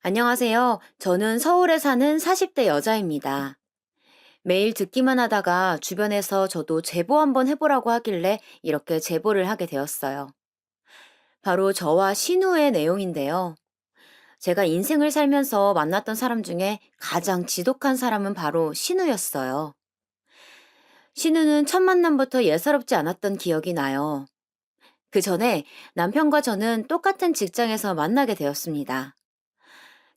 안녕하세요. 저는 서울에 사는 40대 여자입니다. 매일 듣기만 하다가 주변에서 저도 제보 한번 해보라고 하길래 이렇게 제보를 하게 되었어요. 바로 저와 신우의 내용인데요. 제가 인생을 살면서 만났던 사람 중에 가장 지독한 사람은 바로 신우였어요. 신우는 첫 만남부터 예사롭지 않았던 기억이 나요. 그 전에 남편과 저는 똑같은 직장에서 만나게 되었습니다.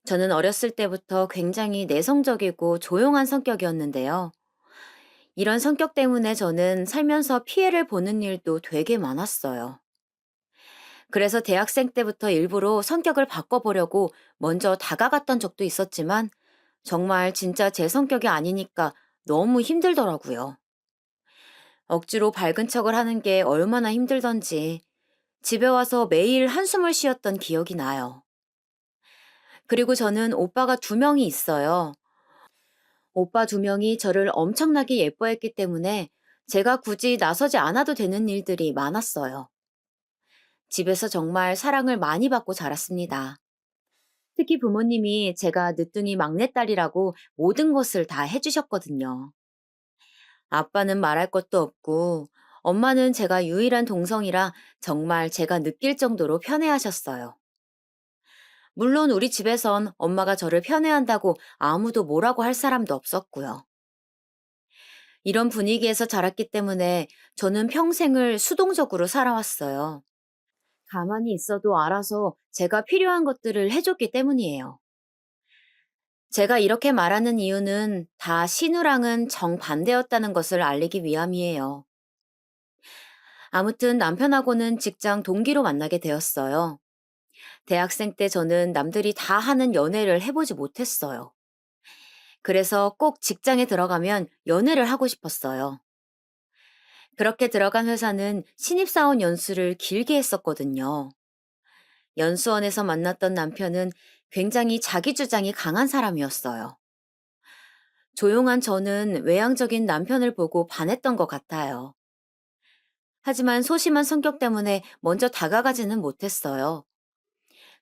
저는 어렸을 때부터 굉장히 내성적이고 조용한 성격이었는데요. 이런 성격 때문에 저는 살면서 피해를 보는 일도 되게 많았어요. 그래서 대학생 때부터 일부러 성격을 바꿔보려고 먼저 다가갔던 적도 있었지만 정말 진짜 제 성격이 아니니까 너무 힘들더라고요. 억지로 밝은 척을 하는 게 얼마나 힘들던지 집에 와서 매일 한숨을 쉬었던 기억이 나요. 그리고 저는 오빠가 두 명이 있어요. 오빠 두 명이 저를 엄청나게 예뻐했기 때문에 제가 굳이 나서지 않아도 되는 일들이 많았어요. 집에서 정말 사랑을 많이 받고 자랐습니다. 특히 부모님이 제가 늦둥이 막내딸이라고 모든 것을 다 해주셨거든요. 아빠는 말할 것도 없고, 엄마는 제가 유일한 동성이라 정말 제가 느낄 정도로 편애하셨어요. 물론 우리 집에선 엄마가 저를 편애한다고 아무도 뭐라고 할 사람도 없었고요. 이런 분위기에서 자랐기 때문에 저는 평생을 수동적으로 살아왔어요. 가만히 있어도 알아서 제가 필요한 것들을 해줬기 때문이에요. 제가 이렇게 말하는 이유는 다 신우랑은 정반대였다는 것을 알리기 위함이에요. 아무튼 남편하고는 직장 동기로 만나게 되었어요. 대학생 때 저는 남들이 다 하는 연애를 해보지 못했어요. 그래서 꼭 직장에 들어가면 연애를 하고 싶었어요. 그렇게 들어간 회사는 신입사원 연수를 길게 했었거든요. 연수원에서 만났던 남편은 굉장히 자기 주장이 강한 사람이었어요. 조용한 저는 외향적인 남편을 보고 반했던 것 같아요. 하지만 소심한 성격 때문에 먼저 다가가지는 못했어요.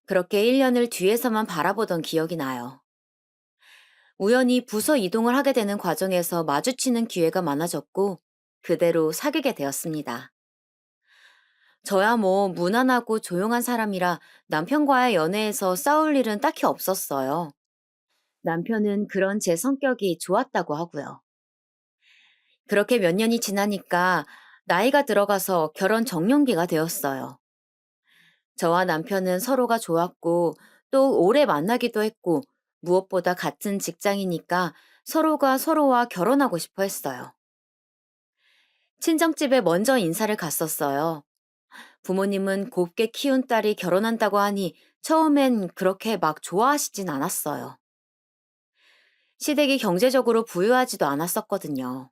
그렇게 1년을 뒤에서만 바라보던 기억이 나요. 우연히 부서 이동을 하게 되는 과정에서 마주치는 기회가 많아졌고, 그대로 사귀게 되었습니다. 저야 뭐 무난하고 조용한 사람이라 남편과의 연애에서 싸울 일은 딱히 없었어요. 남편은 그런 제 성격이 좋았다고 하고요. 그렇게 몇 년이 지나니까 나이가 들어가서 결혼 정년기가 되었어요. 저와 남편은 서로가 좋았고 또 오래 만나기도 했고 무엇보다 같은 직장이니까 서로가 서로와 결혼하고 싶어 했어요. 친정집에 먼저 인사를 갔었어요. 부모님은 곱게 키운 딸이 결혼한다고 하니 처음엔 그렇게 막 좋아하시진 않았어요. 시댁이 경제적으로 부유하지도 않았었거든요.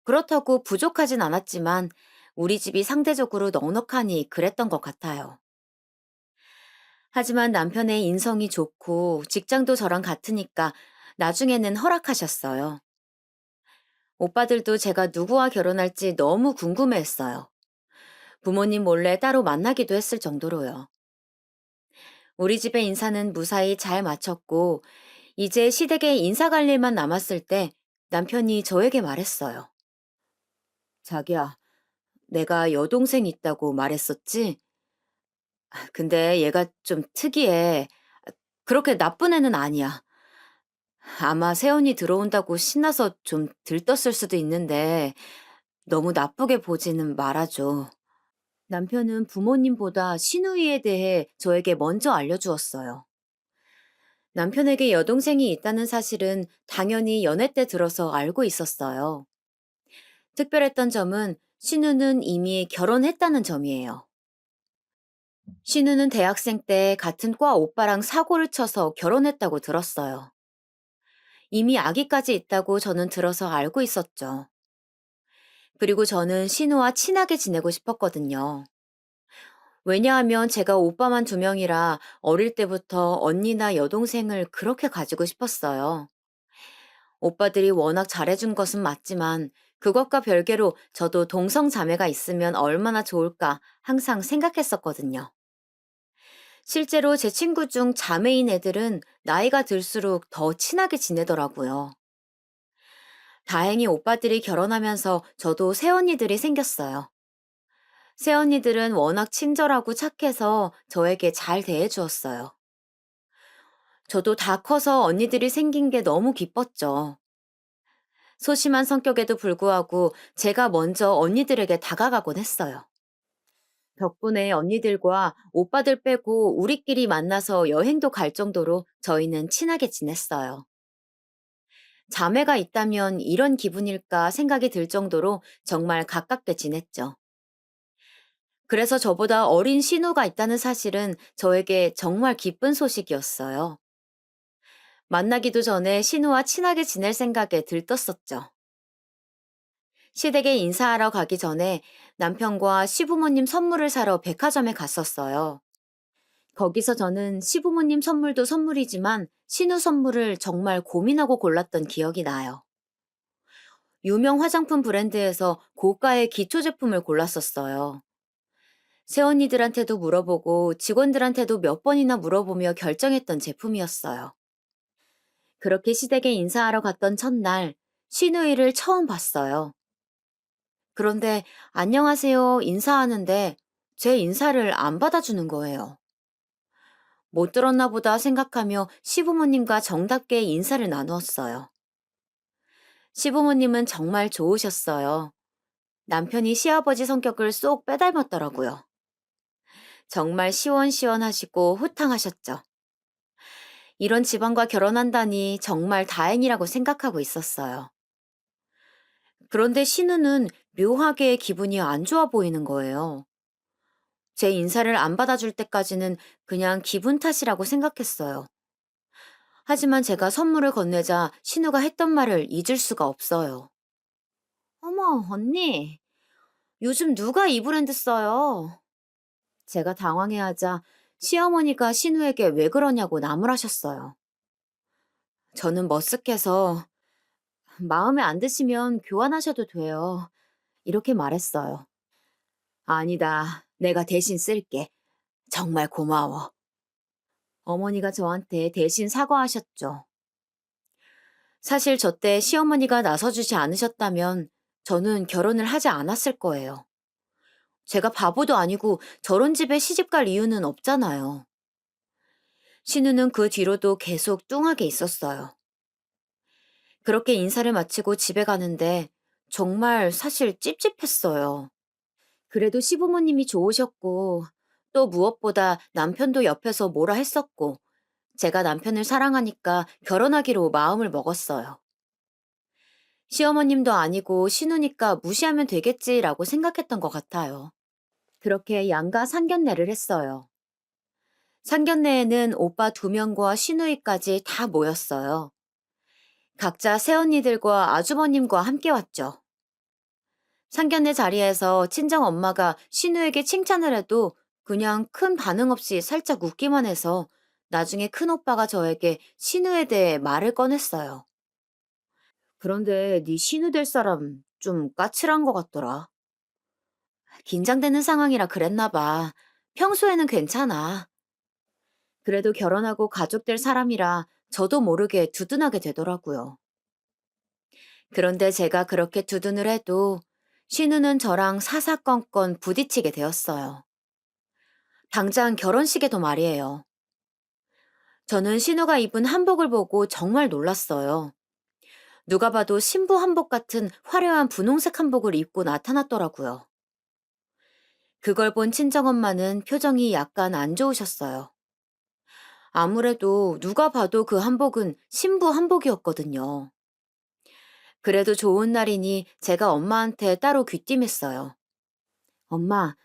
그렇다고 부족하진 않았지만 우리 집이 상대적으로 넉넉하니 그랬던 것 같아요. 하지만 남편의 인성이 좋고 직장도 저랑 같으니까 나중에는 허락하셨어요. 오빠들도 제가 누구와 결혼할지 너무 궁금해했어요. 부모님 몰래 따로 만나기도 했을 정도로요. 우리 집의 인사는 무사히 잘 마쳤고 이제 시댁에 인사 갈 일만 남았을 때 남편이 저에게 말했어요. 자기야, 내가 여동생 있다고 말했었지? 근데 얘가 좀 특이해. 그렇게 나쁜 애는 아니야. 아마 새언니 들어온다고 신나서 좀 들떴을 수도 있는데 너무 나쁘게 보지는 말아줘. 남편은 부모님보다 시누이에 대해 저에게 먼저 알려주었어요. 남편에게 여동생이 있다는 사실은 당연히 연애 때 들어서 알고 있었어요. 특별했던 점은 신우는 이미 결혼했다는 점이에요. 신우는 대학생 때 같은 과 오빠랑 사고를 쳐서 결혼했다고 들었어요. 이미 아기까지 있다고 저는 들어서 알고 있었죠. 그리고 저는 신우와 친하게 지내고 싶었거든요. 왜냐하면 제가 오빠만 두 명이라 어릴 때부터 언니나 여동생을 그렇게 가지고 싶었어요. 오빠들이 워낙 잘해준 것은 맞지만 그것과 별개로 저도 동성 자매가 있으면 얼마나 좋을까 항상 생각했었거든요. 실제로 제 친구 중 자매인 애들은 나이가 들수록 더 친하게 지내더라고요. 다행히 오빠들이 결혼하면서 저도 새언니들이 생겼어요. 새언니들은 워낙 친절하고 착해서 저에게 잘 대해주었어요. 저도 다 커서 언니들이 생긴 게 너무 기뻤죠. 소심한 성격에도 불구하고 제가 먼저 언니들에게 다가가곤 했어요. 덕분에 언니들과 오빠들 빼고 우리끼리 만나서 여행도 갈 정도로 저희는 친하게 지냈어요. 자매가 있다면 이런 기분일까 생각이 들 정도로 정말 가깝게 지냈죠. 그래서 저보다 어린 신우가 있다는 사실은 저에게 정말 기쁜 소식이었어요. 만나기도 전에 신우와 친하게 지낼 생각에 들떴었죠. 시댁에 인사하러 가기 전에 남편과 시부모님 선물을 사러 백화점에 갔었어요. 거기서 저는 시부모님 선물도 선물이지만 신우 선물을 정말 고민하고 골랐던 기억이 나요. 유명 화장품 브랜드에서 고가의 기초 제품을 골랐었어요. 새언니들한테도 물어보고 직원들한테도 몇 번이나 물어보며 결정했던 제품이었어요. 그렇게 시댁에 인사하러 갔던 첫날, 신우이를 처음 봤어요. 그런데 안녕하세요 인사하는데 제 인사를 안 받아주는 거예요. 못 들었나 보다 생각하며 시부모님과 정답게 인사를 나누었어요. 시부모님은 정말 좋으셨어요. 남편이 시아버지 성격을 쏙 빼닮았더라고요. 정말 시원시원하시고 호탕하셨죠. 이런 집안과 결혼한다니 정말 다행이라고 생각하고 있었어요. 그런데 신우는 묘하게 기분이 안 좋아 보이는 거예요. 제 인사를 안 받아줄 때까지는 그냥 기분 탓이라고 생각했어요. 하지만 제가 선물을 건네자 신우가 했던 말을 잊을 수가 없어요. 어머, 언니, 요즘 누가 이 브랜드 써요? 제가 당황해하자 시어머니가 신우에게 왜 그러냐고 나무라셨어요. 저는 머쓱해서 마음에 안 드시면 교환하셔도 돼요. 이렇게 말했어요. 아니다. 내가 대신 쓸게. 정말 고마워. 어머니가 저한테 대신 사과하셨죠. 사실 저 때 시어머니가 나서주지 않으셨다면 저는 결혼을 하지 않았을 거예요. 제가 바보도 아니고 저런 집에 시집 갈 이유는 없잖아요. 신우는 그 뒤로도 계속 뚱하게 있었어요. 그렇게 인사를 마치고 집에 가는데 정말 사실 찝찝했어요. 그래도 시부모님이 좋으셨고 또 무엇보다 남편도 옆에서 뭐라 했었고 제가 남편을 사랑하니까 결혼하기로 마음을 먹었어요. 시어머님도 아니고 신우니까 무시하면 되겠지라고 생각했던 것 같아요. 그렇게 양가 상견례를 했어요. 상견례에는 오빠 두 명과 시누이까지 다 모였어요. 각자 새언니들과 아주버님과 함께 왔죠. 상견례 자리에서 친정 엄마가 신우에게 칭찬을 해도 그냥 큰 반응 없이 살짝 웃기만 해서 나중에 큰오빠가 저에게 신우에 대해 말을 꺼냈어요. 그런데 네 신우 될 사람 좀 까칠한 것 같더라. 긴장되는 상황이라 그랬나 봐. 평소에는 괜찮아. 그래도 결혼하고 가족 될 사람이라 저도 모르게 두둔하게 되더라고요. 그런데 제가 그렇게 두둔을 해도 신우는 저랑 사사건건 부딪히게 되었어요. 당장 결혼식에도 말이에요. 저는 신우가 입은 한복을 보고 정말 놀랐어요. 누가 봐도 신부 한복 같은 화려한 분홍색 한복을 입고 나타났더라고요. 그걸 본 친정엄마는 표정이 약간 안 좋으셨어요. 아무래도 누가 봐도 그 한복은 신부 한복이었거든요. 그래도 좋은 날이니 제가 엄마한테 따로 귀띔했어요. 엄마,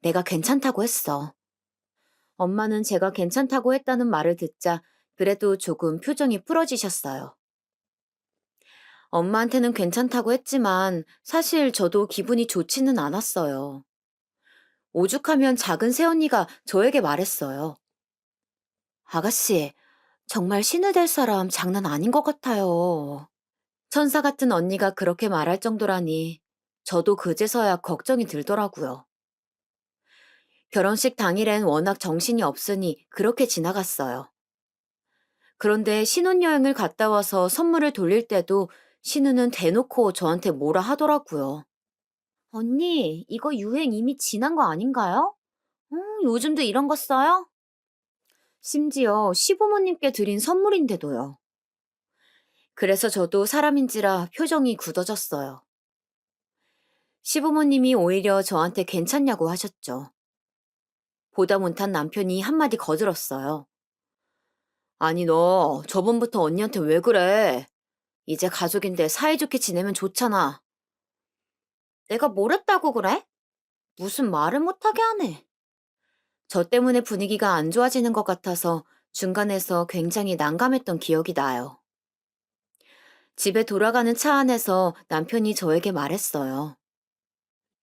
내가 괜찮다고 했어. 엄마는 제가 괜찮다고 했다는 말을 듣자 그래도 조금 표정이 풀어지셨어요. 엄마한테는 괜찮다고 했지만 사실 저도 기분이 좋지는 않았어요. 오죽하면 작은 새언니가 저에게 말했어요. 아가씨, 정말 신우 될 사람 장난 아닌 것 같아요. 천사 같은 언니가 그렇게 말할 정도라니 저도 그제서야 걱정이 들더라고요. 결혼식 당일엔 워낙 정신이 없으니 그렇게 지나갔어요. 그런데 신혼여행을 갔다 와서 선물을 돌릴 때도 신우는 대놓고 저한테 뭐라 하더라고요. 언니, 이거 유행 이미 지난 거 아닌가요? 요즘도 이런 거 써요? 심지어 시부모님께 드린 선물인데도요. 그래서 저도 사람인지라 표정이 굳어졌어요. 시부모님이 오히려 저한테 괜찮냐고 하셨죠. 보다 못한 남편이 한마디 거들었어요. 아니, 너 저번부터 언니한테 왜 그래? 이제 가족인데 사이좋게 지내면 좋잖아. 내가 뭘 했다고 그래? 무슨 말을 못하게 하네. 저 때문에 분위기가 안 좋아지는 것 같아서 중간에서 굉장히 난감했던 기억이 나요. 집에 돌아가는 차 안에서 남편이 저에게 말했어요.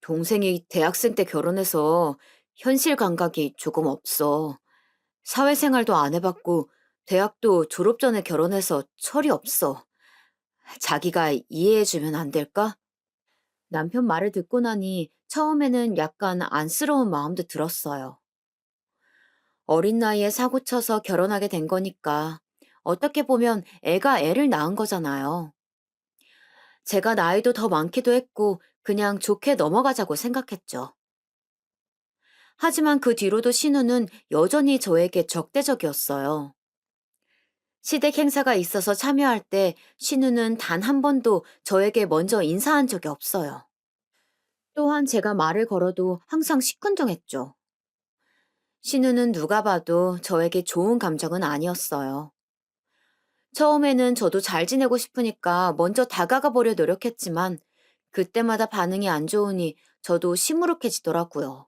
동생이 대학생 때 결혼해서 현실 감각이 조금 없어. 사회생활도 안 해봤고, 대학도 졸업 전에 결혼해서 철이 없어. 자기가 이해해주면 안 될까? 남편 말을 듣고 나니 처음에는 약간 안쓰러운 마음도 들었어요. 어린 나이에 사고 쳐서 결혼하게 된 거니까 어떻게 보면 애가 애를 낳은 거잖아요. 제가 나이도 더 많기도 했고 그냥 좋게 넘어가자고 생각했죠. 하지만 그 뒤로도 신우는 여전히 저에게 적대적이었어요. 시댁 행사가 있어서 참여할 때 신우는 단 한 번도 저에게 먼저 인사한 적이 없어요. 또한 제가 말을 걸어도 항상 시큰둥했죠. 신우는 누가 봐도 저에게 좋은 감정은 아니었어요. 처음에는 저도 잘 지내고 싶으니까 먼저 다가가 보려 노력했지만 그때마다 반응이 안 좋으니 저도 시무룩해지더라고요.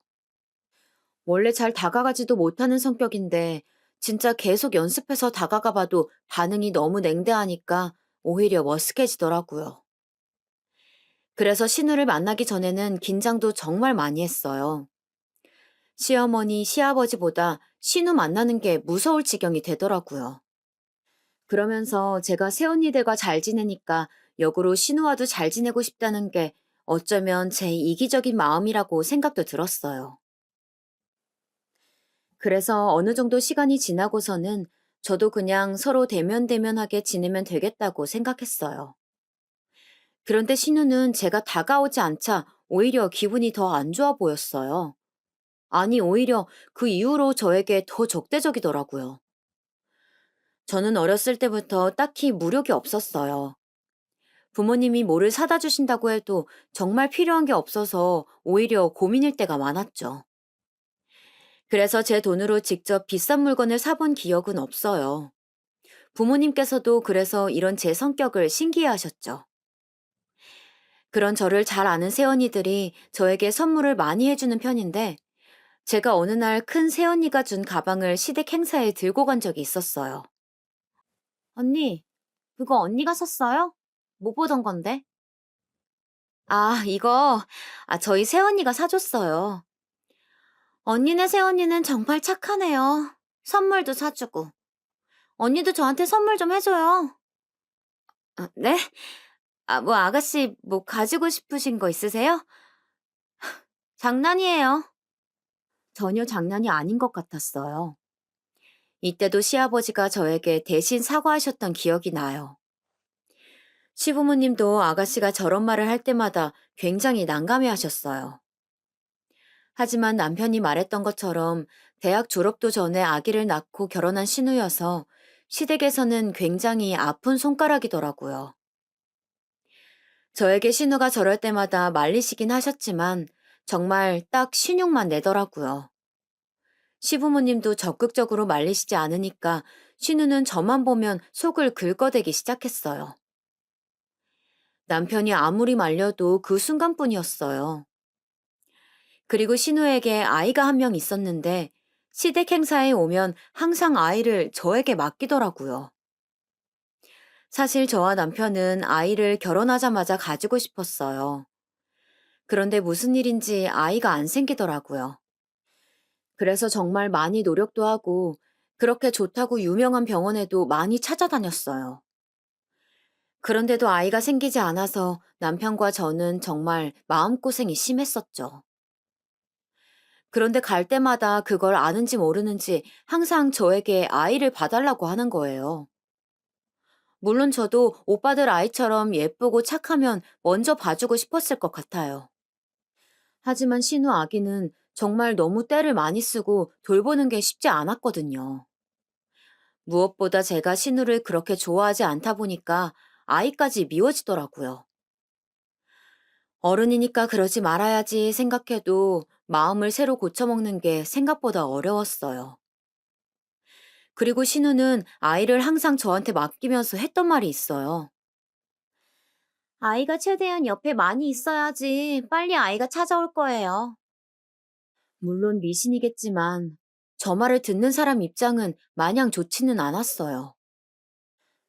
원래 잘 다가가지도 못하는 성격인데 진짜 계속 연습해서 다가가 봐도 반응이 너무 냉대하니까 오히려 머쓱해지더라고요. 그래서 신우를 만나기 전에는 긴장도 정말 많이 했어요. 시어머니, 시아버지보다 신우 만나는 게 무서울 지경이 되더라고요. 그러면서 제가 새언니들과 잘 지내니까 역으로 신우와도 잘 지내고 싶다는 게 어쩌면 제 이기적인 마음이라고 생각도 들었어요. 그래서 어느 정도 시간이 지나고서는 저도 그냥 서로 대면대면하게 지내면 되겠다고 생각했어요. 그런데 신우는 제가 다가오지 않자 오히려 기분이 더 안 좋아 보였어요. 아니, 오히려 그 이후로 저에게 더 적대적이더라고요. 저는 어렸을 때부터 딱히 무력이 없었어요. 부모님이 뭐를 사다 주신다고 해도 정말 필요한 게 없어서 오히려 고민일 때가 많았죠. 그래서 제 돈으로 직접 비싼 물건을 사본 기억은 없어요. 부모님께서도 그래서 이런 제 성격을 신기해 하셨죠. 그런 저를 잘 아는 새언니들이 저에게 선물을 많이 해주는 편인데, 제가 어느 날 큰 새언니가 준 가방을 시댁 행사에 들고 간 적이 있었어요. 언니, 그거 언니가 샀어요? 못 보던 건데. 아, 이거, 저희 새언니가 사줬어요. 언니네 새언니는 정말 착하네요. 선물도 사주고. 언니도 저한테 선물 좀 해줘요. 네? 뭐 아가씨 뭐 가지고 싶으신 거 있으세요? 장난이에요. 전혀 장난이 아닌 것 같았어요. 이때도 시아버지가 저에게 대신 사과하셨던 기억이 나요. 시부모님도 아가씨가 저런 말을 할 때마다 굉장히 난감해 하셨어요. 하지만 남편이 말했던 것처럼 대학 졸업도 전에 아기를 낳고 결혼한 신우여서 시댁에서는 굉장히 아픈 손가락이더라고요. 저에게 신우가 저럴 때마다 말리시긴 하셨지만 정말 딱 신용만 내더라고요. 시부모님도 적극적으로 말리시지 않으니까 신우는 저만 보면 속을 긁어대기 시작했어요. 남편이 아무리 말려도 그 순간뿐이었어요. 그리고 신우에게 아이가 한 명 있었는데 시댁 행사에 오면 항상 아이를 저에게 맡기더라고요. 사실 저와 남편은 아이를 결혼하자마자 가지고 싶었어요. 그런데 무슨 일인지 아이가 안 생기더라고요. 그래서 정말 많이 노력도 하고 그렇게 좋다고 유명한 병원에도 많이 찾아다녔어요. 그런데도 아이가 생기지 않아서 남편과 저는 정말 마음고생이 심했었죠. 그런데 갈 때마다 그걸 아는지 모르는지 항상 저에게 아이를 봐달라고 하는 거예요. 물론 저도 오빠들 아이처럼 예쁘고 착하면 먼저 봐주고 싶었을 것 같아요. 하지만 신우 아기는 정말 너무 떼를 많이 쓰고 돌보는 게 쉽지 않았거든요. 무엇보다 제가 신우를 그렇게 좋아하지 않다 보니까 아이까지 미워지더라고요. 어른이니까 그러지 말아야지 생각해도 마음을 새로 고쳐먹는 게 생각보다 어려웠어요. 그리고 신우는 아이를 항상 저한테 맡기면서 했던 말이 있어요. 아이가 최대한 옆에 많이 있어야지 빨리 아이가 찾아올 거예요. 물론 미신이겠지만 저 말을 듣는 사람 입장은 마냥 좋지는 않았어요.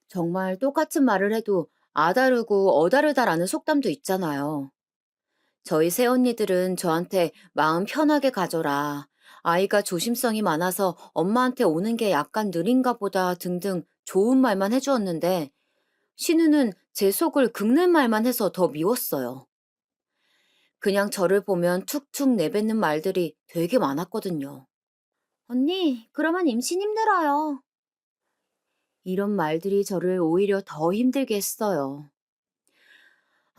정말 똑같은 말을 해도 아다르고 어다르다라는 속담도 있잖아요. 저희 새언니들은 저한테 마음 편하게 가져라. 아이가 조심성이 많아서 엄마한테 오는 게 약간 느린가 보다 등등 좋은 말만 해주었는데 신우는 제 속을 긁는 말만 해서 더 미웠어요. 그냥 저를 보면 툭툭 내뱉는 말들이 되게 많았거든요. 언니, 그러면 임신 힘들어요. 이런 말들이 저를 오히려 더 힘들게 했어요.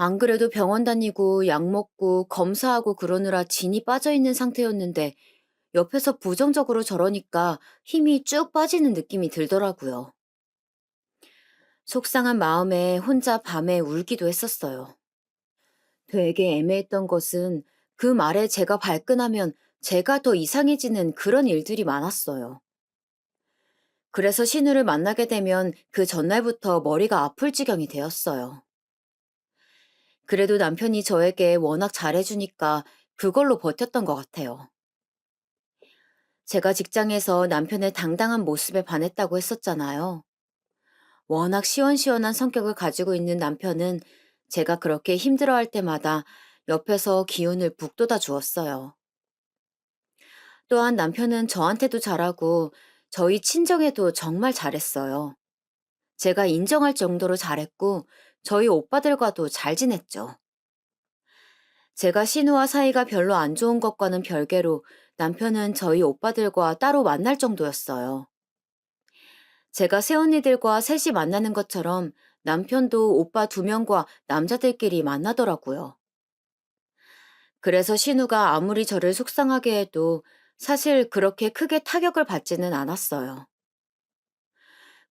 안 그래도 병원 다니고 약 먹고 검사하고 그러느라 진이 빠져 있는 상태였는데 옆에서 부정적으로 저러니까 힘이 쭉 빠지는 느낌이 들더라고요. 속상한 마음에 혼자 밤에 울기도 했었어요. 되게 애매했던 것은 그 말에 제가 발끈하면 제가 더 이상해지는 그런 일들이 많았어요. 그래서 신우를 만나게 되면 그 전날부터 머리가 아플 지경이 되었어요. 그래도 남편이 저에게 워낙 잘해주니까 그걸로 버텼던 것 같아요. 제가 직장에서 남편의 당당한 모습에 반했다고 했었잖아요. 워낙 시원시원한 성격을 가지고 있는 남편은 제가 그렇게 힘들어할 때마다 옆에서 기운을 북돋아 주었어요. 또한 남편은 저한테도 잘하고 저희 친정에도 정말 잘했어요. 제가 인정할 정도로 잘했고 저희 오빠들과도 잘 지냈죠. 제가 신우와 사이가 별로 안 좋은 것과는 별개로 남편은 저희 오빠들과 따로 만날 정도였어요. 제가 새언니들과 셋이 만나는 것처럼 남편도 오빠 두 명과 남자들끼리 만나더라고요. 그래서 신우가 아무리 저를 속상하게 해도 사실 그렇게 크게 타격을 받지는 않았어요.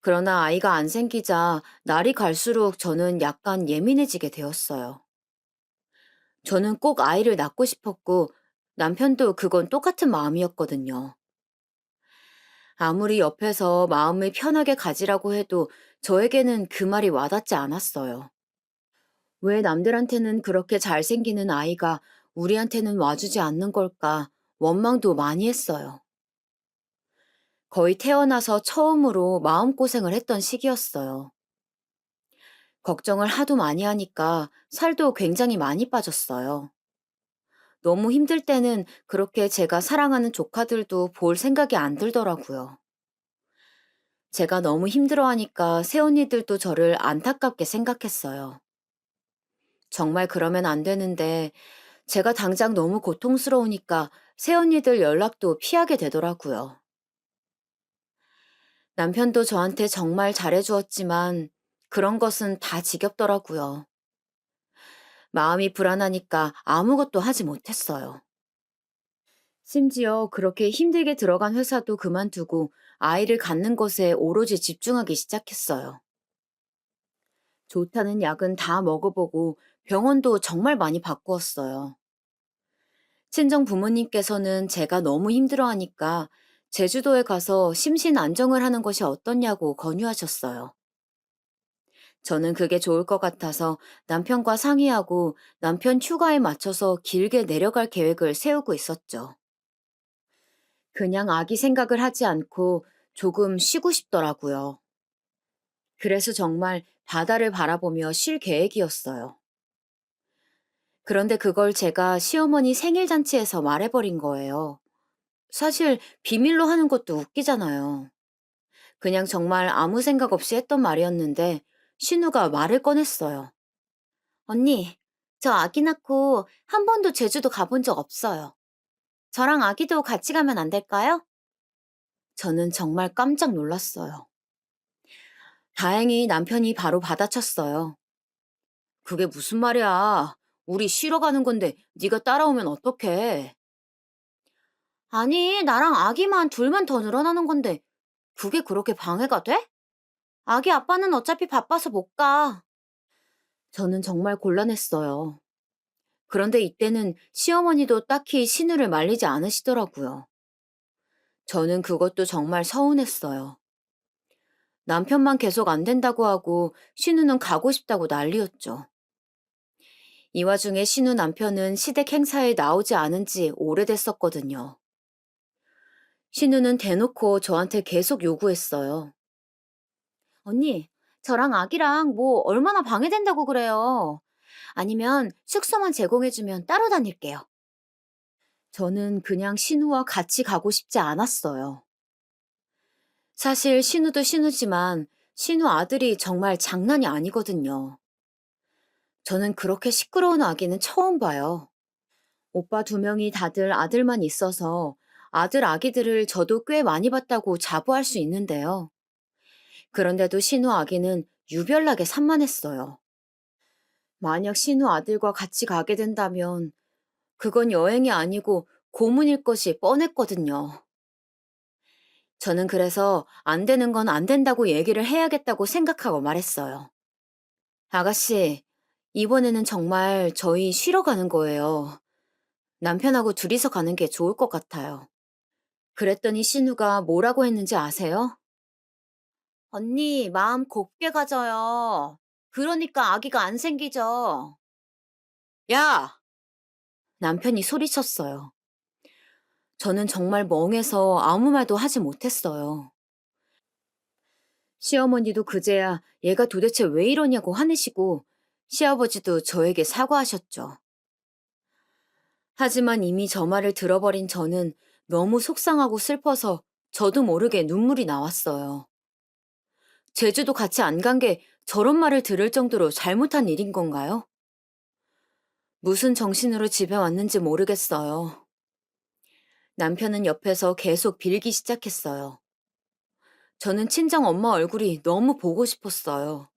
그러나 아이가 안 생기자 날이 갈수록 저는 약간 예민해지게 되었어요. 저는 꼭 아이를 낳고 싶었고 남편도 그건 똑같은 마음이었거든요. 아무리 옆에서 마음을 편하게 가지라고 해도 저에게는 그 말이 와닿지 않았어요. 왜 남들한테는 그렇게 잘생기는 아이가 우리한테는 와주지 않는 걸까 원망도 많이 했어요. 거의 태어나서 처음으로 마음고생을 했던 시기였어요. 걱정을 하도 많이 하니까 살도 굉장히 많이 빠졌어요. 너무 힘들 때는 그렇게 제가 사랑하는 조카들도 볼 생각이 안 들더라고요. 제가 너무 힘들어하니까 새언니들도 저를 안타깝게 생각했어요. 정말 그러면 안 되는데 제가 당장 너무 고통스러우니까 새언니들 연락도 피하게 되더라고요. 남편도 저한테 정말 잘해주었지만 그런 것은 다 지겹더라고요. 마음이 불안하니까 아무것도 하지 못했어요. 심지어 그렇게 힘들게 들어간 회사도 그만두고 아이를 갖는 것에 오로지 집중하기 시작했어요. 좋다는 약은 다 먹어보고 병원도 정말 많이 바꾸었어요. 친정 부모님께서는 제가 너무 힘들어하니까 제주도에 가서 심신 안정을 하는 것이 어떻냐고 권유하셨어요. 저는 그게 좋을 것 같아서 남편과 상의하고 남편 휴가에 맞춰서 길게 내려갈 계획을 세우고 있었죠. 그냥 아기 생각을 하지 않고 조금 쉬고 싶더라고요. 그래서 정말 바다를 바라보며 쉴 계획이었어요. 그런데 그걸 제가 시어머니 생일 잔치에서 말해버린 거예요. 사실 비밀로 하는 것도 웃기잖아요. 그냥 정말 아무 생각 없이 했던 말이었는데 신우가 말을 꺼냈어요. 언니, 저 아기 낳고 한 번도 제주도 가본 적 없어요. 저랑 아기도 같이 가면 안 될까요? 저는 정말 깜짝 놀랐어요. 다행히 남편이 바로 받아쳤어요. 그게 무슨 말이야. 우리 쉬러 가는 건데 네가 따라오면 어떡해. 아니, 나랑 아기만 둘만 더 늘어나는 건데 그게 그렇게 방해가 돼? 아기 아빠는 어차피 바빠서 못 가. 저는 정말 곤란했어요. 그런데 이때는 시어머니도 딱히 신우를 말리지 않으시더라고요. 저는 그것도 정말 서운했어요. 남편만 계속 안 된다고 하고 신우는 가고 싶다고 난리였죠. 이 와중에 신우 남편은 시댁 행사에 나오지 않은 지 오래됐었거든요. 신우는 대놓고 저한테 계속 요구했어요. 언니, 저랑 아기랑 뭐 얼마나 방해된다고 그래요. 아니면 숙소만 제공해주면 따로 다닐게요. 저는 그냥 신우와 같이 가고 싶지 않았어요. 사실 신우도 신우지만 신우 아들이 정말 장난이 아니거든요. 저는 그렇게 시끄러운 아기는 처음 봐요. 오빠 두 명이 다들 아들만 있어서 아들 아기들을 저도 꽤 많이 봤다고 자부할 수 있는데요. 그런데도 신우 아기는 유별나게 산만했어요. 만약 신우 아들과 같이 가게 된다면 그건 여행이 아니고 고문일 것이 뻔했거든요. 저는 그래서 안 되는 건 안 된다고 얘기를 해야겠다고 생각하고 말했어요. 아가씨, 이번에는 정말 저희 쉬러 가는 거예요. 남편하고 둘이서 가는 게 좋을 것 같아요. 그랬더니 신우가 뭐라고 했는지 아세요? 언니, 마음 곱게 가져요. 그러니까 아기가 안 생기죠. 야! 남편이 소리쳤어요. 저는 정말 멍해서 아무 말도 하지 못했어요. 시어머니도 그제야 얘가 도대체 왜 이러냐고 화내시고 시아버지도 저에게 사과하셨죠. 하지만 이미 저 말을 들어버린 저는 너무 속상하고 슬퍼서 저도 모르게 눈물이 나왔어요. 제주도 같이 안 간 게 저런 말을 들을 정도로 잘못한 일인 건가요? 무슨 정신으로 집에 왔는지 모르겠어요. 남편은 옆에서 계속 빌기 시작했어요. 저는 친정 엄마 얼굴이 너무 보고 싶었어요.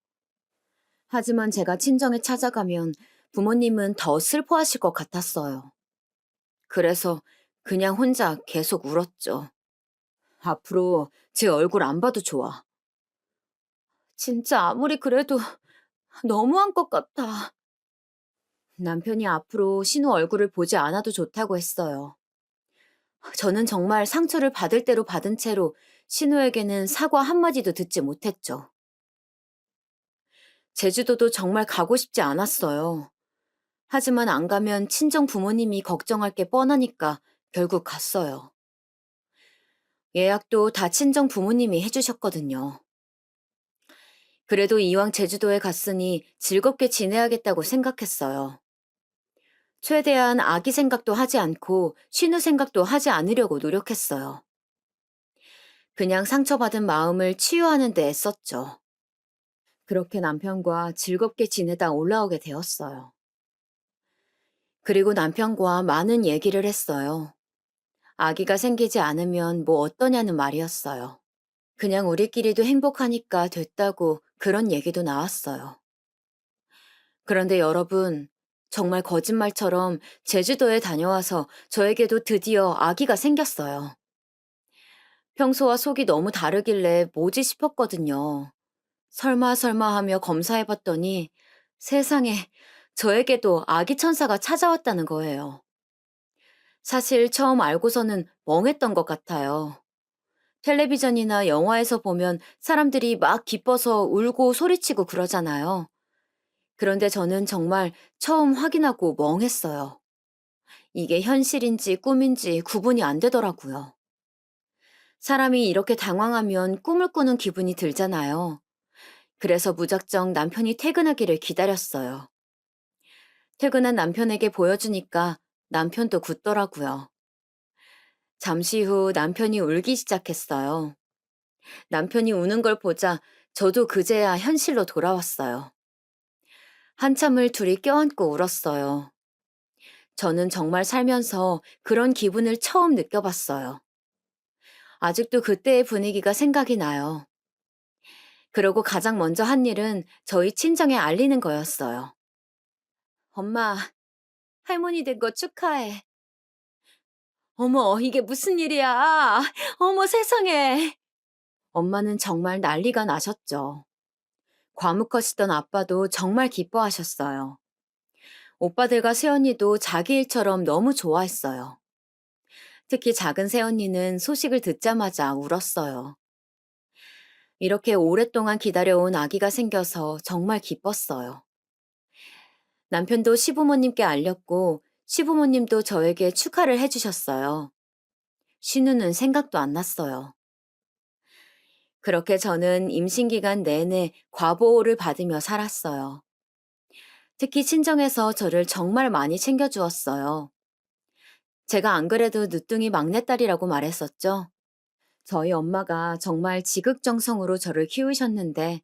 하지만 제가 친정에 찾아가면 부모님은 더 슬퍼하실 것 같았어요. 그래서 그냥 혼자 계속 울었죠. 앞으로 제 얼굴 안 봐도 좋아. 진짜 아무리 그래도 너무한 것 같아. 남편이 앞으로 신우 얼굴을 보지 않아도 좋다고 했어요. 저는 정말 상처를 받을 대로 받은 채로 신우에게는 사과 한마디도 듣지 못했죠. 제주도도 정말 가고 싶지 않았어요. 하지만 안 가면 친정 부모님이 걱정할 게 뻔하니까 결국 갔어요. 예약도 다 친정 부모님이 해주셨거든요. 그래도 이왕 제주도에 갔으니 즐겁게 지내야겠다고 생각했어요. 최대한 아기 생각도 하지 않고 신우 생각도 하지 않으려고 노력했어요. 그냥 상처받은 마음을 치유하는 데 애썼죠. 그렇게 남편과 즐겁게 지내다 올라오게 되었어요. 그리고 남편과 많은 얘기를 했어요. 아기가 생기지 않으면 뭐 어떠냐는 말이었어요. 그냥 우리끼리도 행복하니까 됐다고 그런 얘기도 나왔어요. 그런데 여러분, 정말 거짓말처럼 제주도에 다녀와서 저에게도 드디어 아기가 생겼어요. 평소와 속이 너무 다르길래 뭐지 싶었거든요. 설마 하며 검사해봤더니 세상에 저에게도 아기 천사가 찾아왔다는 거예요. 사실 처음 알고서는 멍했던 것 같아요. 텔레비전이나 영화에서 보면 사람들이 막 기뻐서 울고 소리치고 그러잖아요. 그런데 저는 정말 처음 확인하고 멍했어요. 이게 현실인지 꿈인지 구분이 안 되더라고요. 사람이 이렇게 당황하면 꿈을 꾸는 기분이 들잖아요. 그래서 무작정 남편이 퇴근하기를 기다렸어요. 퇴근한 남편에게 보여주니까 남편도 굳더라고요. 잠시 후 남편이 울기 시작했어요. 남편이 우는 걸 보자 저도 그제야 현실로 돌아왔어요. 한참을 둘이 껴안고 울었어요. 저는 정말 살면서 그런 기분을 처음 느껴봤어요. 아직도 그때의 분위기가 생각이 나요. 그러고 가장 먼저 한 일은 저희 친정에 알리는 거였어요. 엄마, 할머니 된 거 축하해. 어머, 이게 무슨 일이야? 어머, 세상에. 엄마는 정말 난리가 나셨죠. 과묵하시던 아빠도 정말 기뻐하셨어요. 오빠들과 새언니도 자기 일처럼 너무 좋아했어요. 특히 작은 새언니는 소식을 듣자마자 울었어요. 이렇게 오랫동안 기다려온 아기가 생겨서 정말 기뻤어요. 남편도 시부모님께 알렸고 시부모님도 저에게 축하를 해주셨어요. 신우는 생각도 안 났어요. 그렇게 저는 임신기간 내내 과보호를 받으며 살았어요. 특히 친정에서 저를 정말 많이 챙겨주었어요. 제가 안 그래도 늦둥이 막내딸이라고 말했었죠. 저희 엄마가 정말 지극정성으로 저를 키우셨는데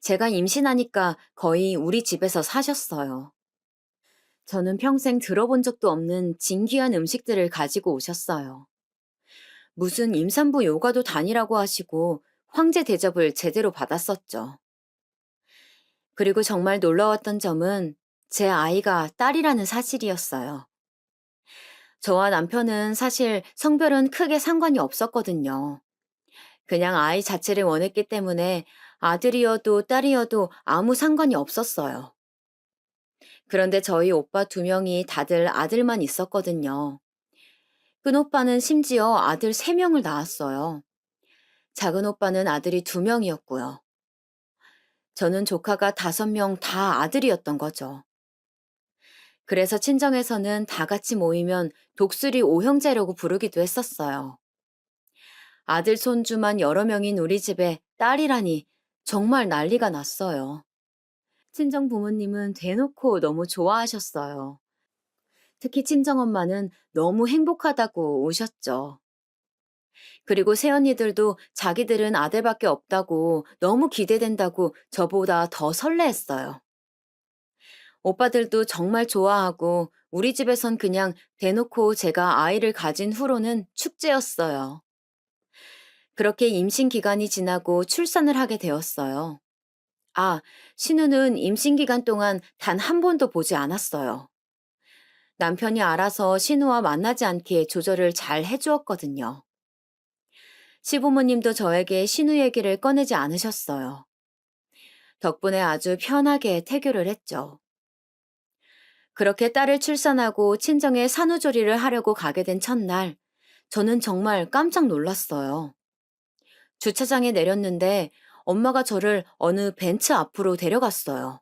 제가 임신하니까 거의 우리 집에서 사셨어요. 저는 평생 들어본 적도 없는 진귀한 음식들을 가지고 오셨어요. 무슨 임산부 요가도 다니라고 하시고 황제 대접을 제대로 받았었죠. 그리고 정말 놀라웠던 점은 제 아이가 딸이라는 사실이었어요. 저와 남편은 사실 성별은 크게 상관이 없었거든요. 그냥 아이 자체를 원했기 때문에 아들이어도 딸이어도 아무 상관이 없었어요. 그런데 저희 오빠 두 명이 다들 아들만 있었거든요. 큰 오빠는 심지어 아들 세 명을 낳았어요. 작은 오빠는 아들이 두 명이었고요. 저는 조카가 다섯 명 다 아들이었던 거죠. 그래서 친정에서는 다 같이 모이면 독수리 오형제라고 부르기도 했었어요. 아들 손주만 여러 명인 우리 집에 딸이라니 정말 난리가 났어요. 친정 부모님은 대놓고 너무 좋아하셨어요. 특히 친정엄마는 너무 행복하다고 우셨죠. 그리고 새언니들도 자기들은 아들밖에 없다고 너무 기대된다고 저보다 더 설레했어요. 오빠들도 정말 좋아하고 우리 집에선 그냥 대놓고 제가 아이를 가진 후로는 축제였어요. 그렇게 임신 기간이 지나고 출산을 하게 되었어요. 아, 신우는 임신 기간 동안 단 한 번도 보지 않았어요. 남편이 알아서 신우와 만나지 않게 조절을 잘 해주었거든요. 시부모님도 저에게 신우 얘기를 꺼내지 않으셨어요. 덕분에 아주 편하게 태교를 했죠. 그렇게 딸을 출산하고 친정에 산후조리를 하려고 가게 된 첫날, 저는 정말 깜짝 놀랐어요. 주차장에 내렸는데 엄마가 저를 어느 벤츠 앞으로 데려갔어요.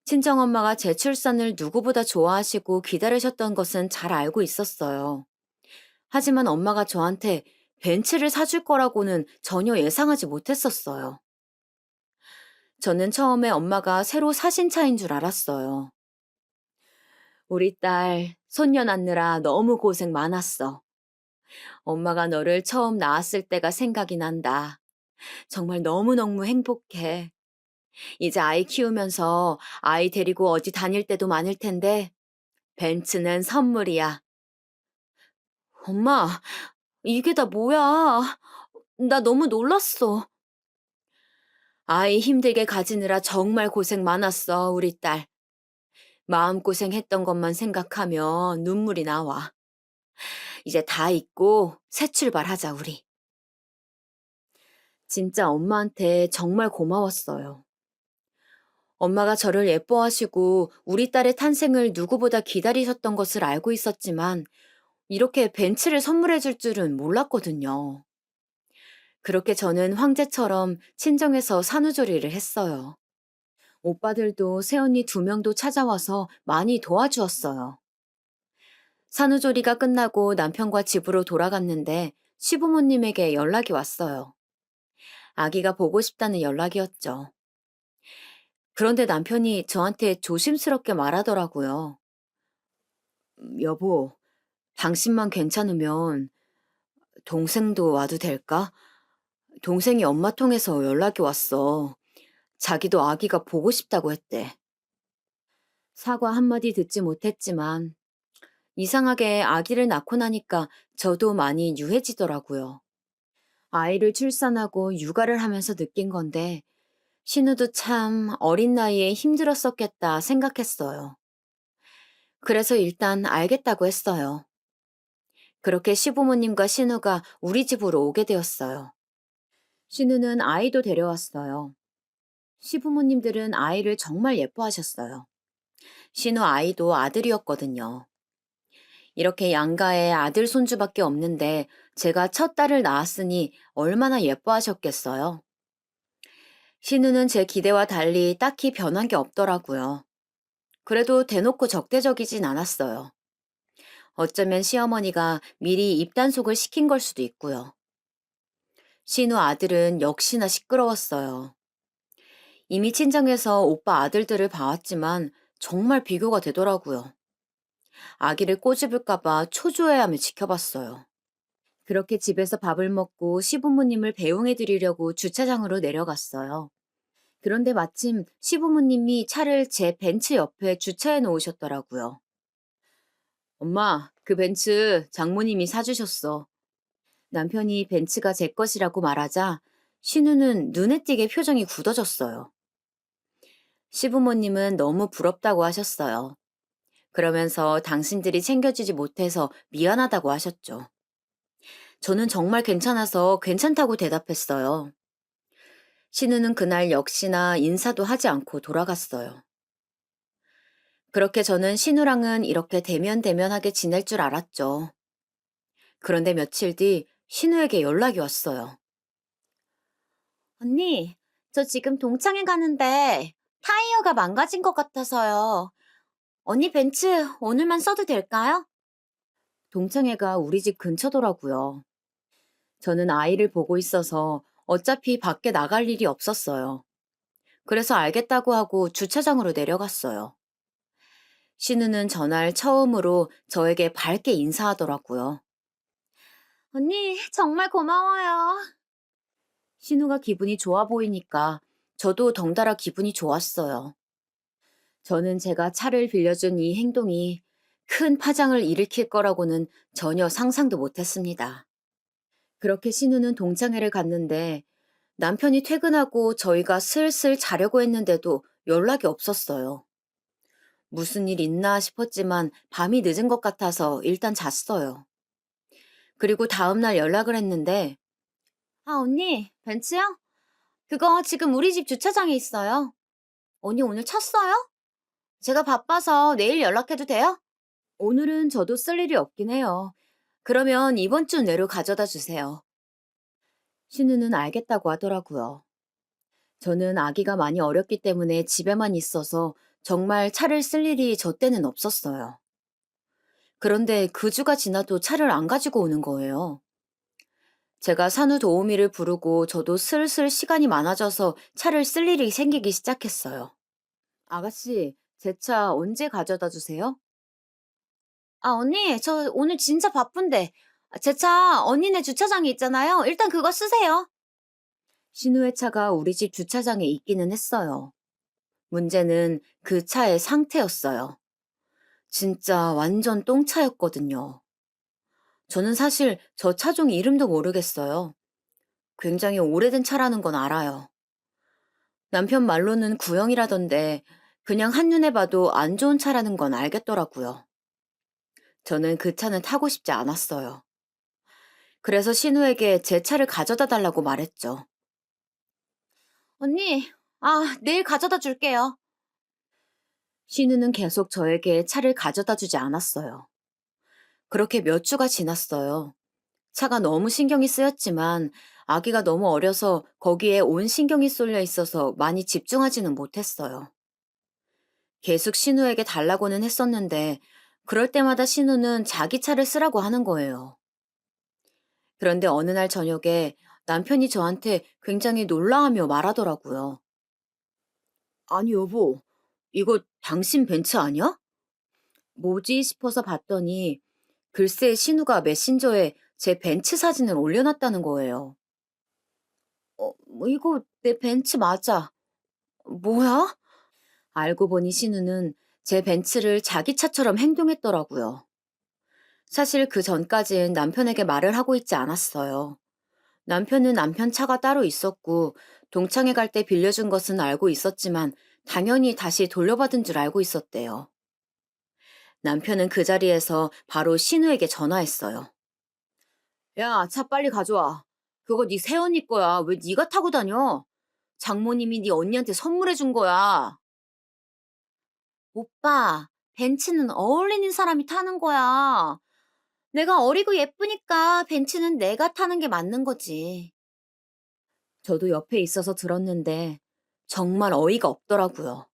친정엄마가 제 출산을 누구보다 좋아하시고 기다리셨던 것은 잘 알고 있었어요. 하지만 엄마가 저한테 벤츠를 사줄 거라고는 전혀 예상하지 못했었어요. 저는 처음에 엄마가 새로 사신 차인 줄 알았어요. 우리 딸, 손녀 낳느라 너무 고생 많았어. 엄마가 너를 처음 낳았을 때가 생각이 난다. 정말 너무너무 행복해. 이제 아이 키우면서 아이 데리고 어디 다닐 때도 많을 텐데, 벤츠는 선물이야. 엄마, 이게 다 뭐야? 나 너무 놀랐어. 아이 힘들게 가지느라 정말 고생 많았어, 우리 딸. 마음고생했던 것만 생각하면 눈물이 나와. 이제 다 잊고 새 출발하자, 우리. 진짜 엄마한테 정말 고마웠어요. 엄마가 저를 예뻐하시고 우리 딸의 탄생을 누구보다 기다리셨던 것을 알고 있었지만 이렇게 벤츠를 선물해 줄 줄은 몰랐거든요. 그렇게 저는 황제처럼 친정에서 산후조리를 했어요. 오빠들도 새언니 두 명도 찾아와서 많이 도와주었어요. 산후조리가 끝나고 남편과 집으로 돌아갔는데 시부모님에게 연락이 왔어요. 아기가 보고 싶다는 연락이었죠. 그런데 남편이 저한테 조심스럽게 말하더라고요. 여보, 당신만 괜찮으면 동생도 와도 될까? 동생이 엄마 통해서 연락이 왔어. 자기도 아기가 보고 싶다고 했대. 사과 한마디 듣지 못했지만 이상하게 아기를 낳고 나니까 저도 많이 유해지더라고요. 아이를 출산하고 육아를 하면서 느낀 건데, 신우도 참 어린 나이에 힘들었었겠다 생각했어요. 그래서 일단 알겠다고 했어요. 그렇게 시부모님과 신우가 우리 집으로 오게 되었어요. 신우는 아이도 데려왔어요. 시부모님들은 아이를 정말 예뻐하셨어요. 신우 아이도 아들이었거든요. 이렇게 양가에 아들 손주밖에 없는데 제가 첫 딸을 낳았으니 얼마나 예뻐하셨겠어요. 신우는 제 기대와 달리 딱히 변한 게 없더라고요. 그래도 대놓고 적대적이진 않았어요. 어쩌면 시어머니가 미리 입단속을 시킨 걸 수도 있고요. 신우 아들은 역시나 시끄러웠어요. 이미 친정에서 오빠 아들들을 봐왔지만 정말 비교가 되더라고요. 아기를 꼬집을까봐 초조해하며 지켜봤어요. 그렇게 집에서 밥을 먹고 시부모님을 배웅해 드리려고 주차장으로 내려갔어요. 그런데 마침 시부모님이 차를 제 벤츠 옆에 주차해 놓으셨더라고요. 엄마, 그 벤츠 장모님이 사주셨어. 남편이 벤츠가 제 것이라고 말하자 신우는 눈에 띄게 표정이 굳어졌어요. 시부모님은 너무 부럽다고 하셨어요. 그러면서 당신들이 챙겨주지 못해서 미안하다고 하셨죠. 저는 정말 괜찮아서 괜찮다고 대답했어요. 신우는 그날 역시나 인사도 하지 않고 돌아갔어요. 그렇게 저는 신우랑은 이렇게 대면대면하게 지낼 줄 알았죠. 그런데 며칠 뒤 신우에게 연락이 왔어요. 언니, 저 지금 동창회 가는데 타이어가 망가진 것 같아서요. 언니 벤츠 오늘만 써도 될까요? 동창회가 우리 집 근처더라고요. 저는 아이를 보고 있어서 어차피 밖에 나갈 일이 없었어요. 그래서 알겠다고 하고 주차장으로 내려갔어요. 신우는 전날 처음으로 저에게 밝게 인사하더라고요. 언니, 정말 고마워요. 신우가 기분이 좋아 보이니까 저도 덩달아 기분이 좋았어요. 저는 제가 차를 빌려준 이 행동이 큰 파장을 일으킬 거라고는 전혀 상상도 못했습니다. 그렇게 신우는 동창회를 갔는데 남편이 퇴근하고 저희가 슬슬 자려고 했는데도 연락이 없었어요. 무슨 일 있나 싶었지만 밤이 늦은 것 같아서 일단 잤어요. 그리고 다음날 연락을 했는데, 아, 언니, 벤츠요? 그거 지금 우리 집 주차장에 있어요. 언니 오늘 찼어요? 제가 바빠서 내일 연락해도 돼요? 오늘은 저도 쓸 일이 없긴 해요. 그러면 이번 주 내로 가져다 주세요. 신우는 알겠다고 하더라고요. 저는 아기가 많이 어렸기 때문에 집에만 있어서 정말 차를 쓸 일이 저 때는 없었어요. 그런데 그 주가 지나도 차를 안 가지고 오는 거예요. 제가 산후 도우미를 부르고 저도 슬슬 시간이 많아져서 차를 쓸 일이 생기기 시작했어요. 아가씨, 제 차 언제 가져다 주세요? 아, 언니, 저 오늘 진짜 바쁜데. 제 차 언니네 주차장에 있잖아요. 일단 그거 쓰세요. 신우의 차가 우리 집 주차장에 있기는 했어요. 문제는 그 차의 상태였어요. 진짜 완전 똥차였거든요. 저는 사실 저 차종 이름도 모르겠어요. 굉장히 오래된 차라는 건 알아요. 남편 말로는 구형이라던데 그냥 한눈에 봐도 안 좋은 차라는 건 알겠더라고요. 저는 그 차는 타고 싶지 않았어요. 그래서 신우에게 제 차를 가져다 달라고 말했죠. 언니, 내일 가져다 줄게요. 신우는 계속 저에게 차를 가져다 주지 않았어요. 그렇게 몇 주가 지났어요. 차가 너무 신경이 쓰였지만 아기가 너무 어려서 거기에 온 신경이 쏠려 있어서 많이 집중하지는 못했어요. 계속 신우에게 달라고는 했었는데 그럴 때마다 신우는 자기 차를 쓰라고 하는 거예요. 그런데 어느 날 저녁에 남편이 저한테 굉장히 놀라하며 말하더라고요. 아니 여보, 이거 당신 벤츠 아니야? 뭐지 싶어서 봤더니 글쎄 신우가 메신저에 제 벤츠 사진을 올려놨다는 거예요. 이거 내 벤츠 맞아. 뭐야? 알고 보니 신우는 제 벤츠를 자기 차처럼 행동했더라고요. 사실 그 전까진 남편에게 말을 하고 있지 않았어요. 남편은 남편 차가 따로 있었고, 동창회 갈 때 빌려준 것은 알고 있었지만, 당연히 다시 돌려받은 줄 알고 있었대요. 남편은 그 자리에서 바로 신우에게 전화했어요. 야, 차 빨리 가져와. 그거 네 새언니 거야. 왜 네가 타고 다녀? 장모님이 네 언니한테 선물해 준 거야. 오빠, 벤츠는 어울리는 사람이 타는 거야. 내가 어리고 예쁘니까 벤츠는 내가 타는 게 맞는 거지. 저도 옆에 있어서 들었는데 정말 어이가 없더라고요.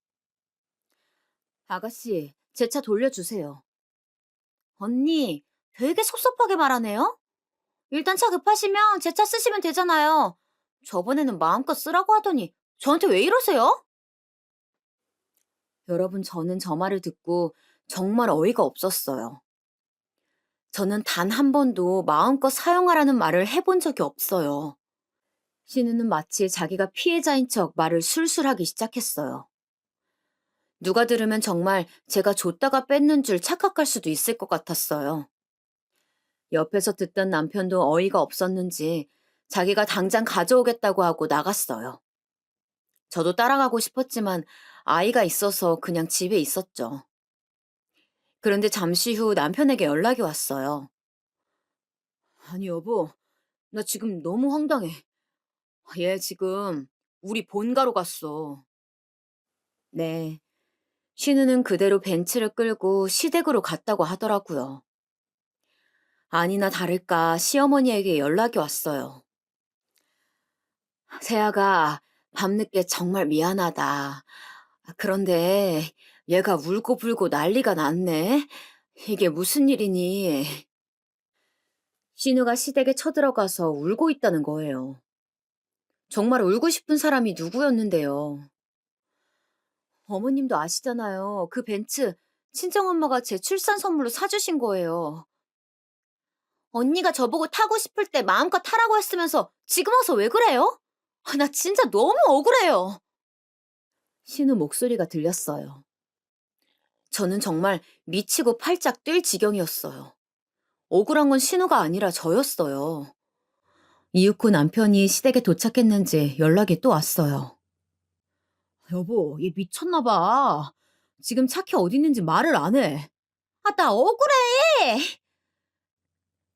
아가씨, 제 차 돌려주세요. 언니, 되게 섭섭하게 말하네요? 일단 차 급하시면 제 차 쓰시면 되잖아요. 저번에는 마음껏 쓰라고 하더니 저한테 왜 이러세요? 여러분, 저는 저 말을 듣고 정말 어이가 없었어요. 저는 단 한 번도 마음껏 사용하라는 말을 해본 적이 없어요. 신우는 마치 자기가 피해자인 척 말을 술술하기 시작했어요. 누가 들으면 정말 제가 줬다가 뺏는 줄 착각할 수도 있을 것 같았어요. 옆에서 듣던 남편도 어이가 없었는지 자기가 당장 가져오겠다고 하고 나갔어요. 저도 따라가고 싶었지만 아이가 있어서 그냥 집에 있었죠. 그런데 잠시 후 남편에게 연락이 왔어요. 아니, 여보, 나 지금 너무 황당해. 얘 지금 우리 본가로 갔어. 네. 신우는 그대로 벤츠를 끌고 시댁으로 갔다고 하더라고요. 아니나 다를까 시어머니에게 연락이 왔어요. 세아가 밤늦게 정말 미안하다. 그런데 얘가 울고불고 난리가 났네. 이게 무슨 일이니? 신우가 시댁에 쳐들어가서 울고 있다는 거예요. 정말 울고 싶은 사람이 누구였는데요. 어머님도 아시잖아요. 그 벤츠 친정엄마가 제 출산 선물로 사주신 거예요. 언니가 저보고 타고 싶을 때 마음껏 타라고 했으면서 지금 와서 왜 그래요? 나 진짜 너무 억울해요. 신우 목소리가 들렸어요. 저는 정말 미치고 팔짝 뛸 지경이었어요. 억울한 건 신우가 아니라 저였어요. 이윽 후 남편이 시댁에 도착했는지 연락이 또 왔어요. 여보, 얘 미쳤나 봐. 지금 차키 어디 있는지 말을 안 해. 아, 나 억울해.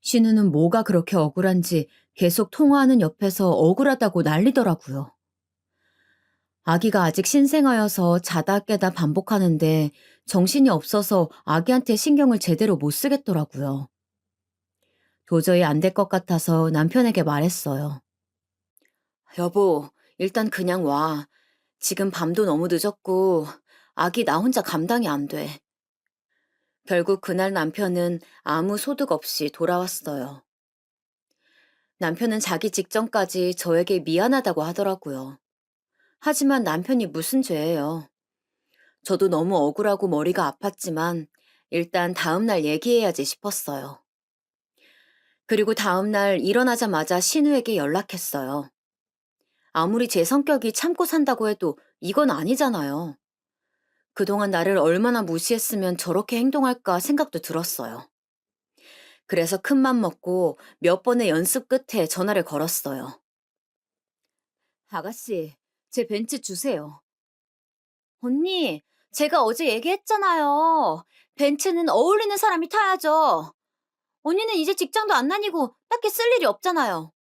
신우는 뭐가 그렇게 억울한지 계속 통화하는 옆에서 억울하다고 난리더라고요. 아기가 아직 신생아여서 자다 깨다 반복하는데 정신이 없어서 아기한테 신경을 제대로 못 쓰겠더라고요. 도저히 안 될 것 같아서 남편에게 말했어요. 여보, 일단 그냥 와. 지금 밤도 너무 늦었고 아기 나 혼자 감당이 안 돼. 결국 그날 남편은 아무 소득 없이 돌아왔어요. 남편은 자기 직전까지 저에게 미안하다고 하더라고요. 하지만 남편이 무슨 죄예요. 저도 너무 억울하고 머리가 아팠지만 일단 다음날 얘기해야지 싶었어요. 그리고 다음날 일어나자마자 신우에게 연락했어요. 아무리 제 성격이 참고 산다고 해도 이건 아니잖아요. 그동안 나를 얼마나 무시했으면 저렇게 행동할까 생각도 들었어요. 그래서 큰맘 먹고 몇 번의 연습 끝에 전화를 걸었어요. 아가씨, 제 벤츠 주세요. 언니, 제가 어제 얘기했잖아요. 벤츠는 어울리는 사람이 타야죠. 언니는 이제 직장도 안 다니고 딱히 쓸 일이 없잖아요.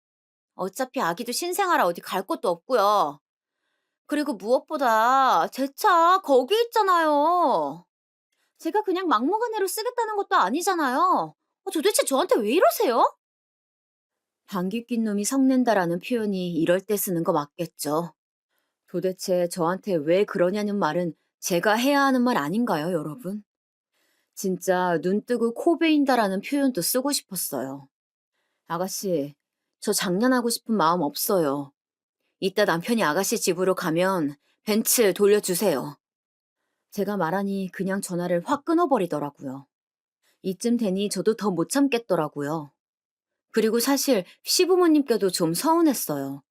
어차피 아기도 신생아라 어디 갈 곳도 없고요. 그리고 무엇보다 제 차 거기 있잖아요. 제가 그냥 막무가내로 쓰겠다는 것도 아니잖아요. 도대체 저한테 왜 이러세요? 방귀 낀 놈이 성낸다라는 표현이 이럴 때 쓰는 거 맞겠죠. 도대체 저한테 왜 그러냐는 말은 제가 해야 하는 말 아닌가요, 여러분? 진짜 눈 뜨고 코 베인다라는 표현도 쓰고 싶었어요. 아가씨, 저 장난하고 싶은 마음 없어요. 이따 남편이 아가씨 집으로 가면 벤츠 돌려주세요. 제가 말하니 그냥 전화를 확 끊어버리더라고요. 이쯤 되니 저도 더 못 참겠더라고요. 그리고 사실 시부모님께도 좀 서운했어요.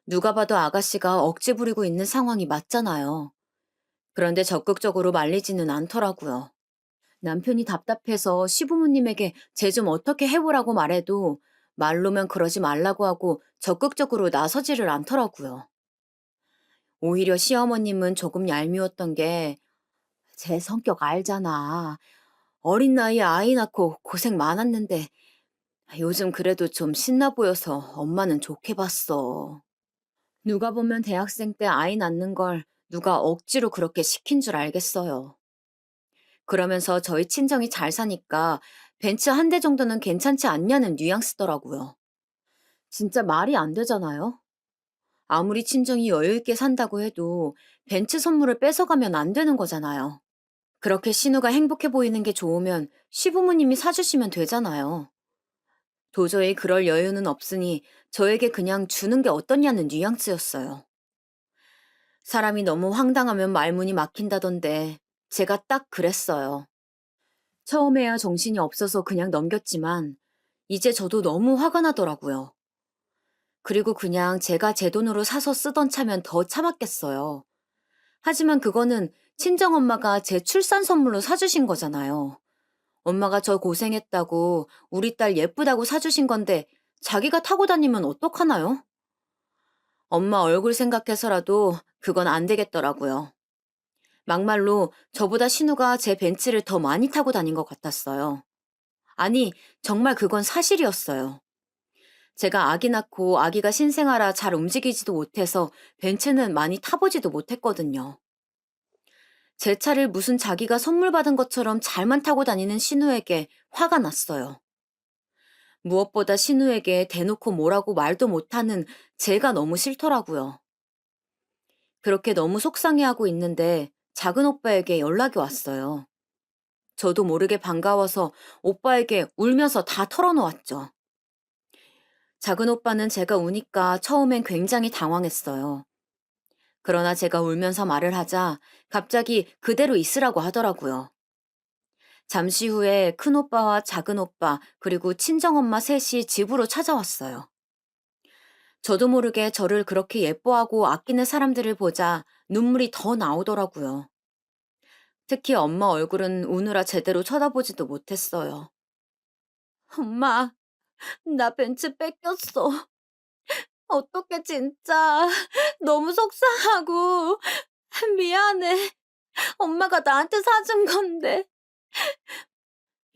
누가 봐도 아가씨가 억지 부리고 있는 상황이 맞잖아요. 그런데 적극적으로 말리지는 않더라고요. 남편이 답답해서 시부모님에게 쟤 좀 어떻게 해보라고 말해도 말로면 그러지 말라고 하고 적극적으로 나서지를 않더라고요. 오히려 시어머님은 조금 얄미웠던 게 제 성격 알잖아. 어린 나이에 아이 낳고 고생 많았는데 요즘 그래도 좀 신나 보여서 엄마는 좋게 봤어. 누가 보면 대학생 때 아이 낳는 걸 누가 억지로 그렇게 시킨 줄 알겠어요. 그러면서 저희 친정이 잘 사니까 벤츠 한 대 정도는 괜찮지 않냐는 뉘앙스더라고요. 진짜 말이 안 되잖아요. 아무리 친정이 여유 있게 산다고 해도 벤츠 선물을 뺏어가면 안 되는 거잖아요. 그렇게 신우가 행복해 보이는 게 좋으면 시부모님이 사주시면 되잖아요. 도저히 그럴 여유는 없으니 저에게 그냥 주는 게 어떻냐는 뉘앙스였어요. 사람이 너무 황당하면 말문이 막힌다던데 제가 딱 그랬어요. 처음에야 정신이 없어서 그냥 넘겼지만 이제 저도 너무 화가 나더라고요. 그리고 그냥 제가 제 돈으로 사서 쓰던 차면 더 참았겠어요. 하지만 그거는 친정엄마가 제 출산 선물로 사주신 거잖아요. 엄마가 저 고생했다고 우리 딸 예쁘다고 사주신 건데 자기가 타고 다니면 어떡하나요? 엄마 얼굴 생각해서라도 그건 안 되겠더라고요. 막말로 저보다 신우가 제 벤츠를 더 많이 타고 다닌 것 같았어요. 아니, 정말 그건 사실이었어요. 제가 아기 낳고 아기가 신생아라 잘 움직이지도 못해서 벤츠는 많이 타보지도 못했거든요. 제 차를 무슨 자기가 선물 받은 것처럼 잘만 타고 다니는 신우에게 화가 났어요. 무엇보다 신우에게 대놓고 뭐라고 말도 못하는 제가 너무 싫더라고요. 그렇게 너무 속상해하고 있는데 작은 오빠에게 연락이 왔어요. 저도 모르게 반가워서 오빠에게 울면서 다 털어놓았죠. 작은 오빠는 제가 우니까 처음엔 굉장히 당황했어요. 그러나 제가 울면서 말을 하자 갑자기 그대로 있으라고 하더라고요. 잠시 후에 큰 오빠와 작은 오빠 그리고 친정엄마 셋이 집으로 찾아왔어요. 저도 모르게 저를 그렇게 예뻐하고 아끼는 사람들을 보자 눈물이 더 나오더라고요. 특히 엄마 얼굴은 우느라 제대로 쳐다보지도 못했어요. 엄마, 나 벤츠 뺏겼어. 어떡해, 진짜. 너무 속상하고. 미안해. 엄마가 나한테 사준 건데.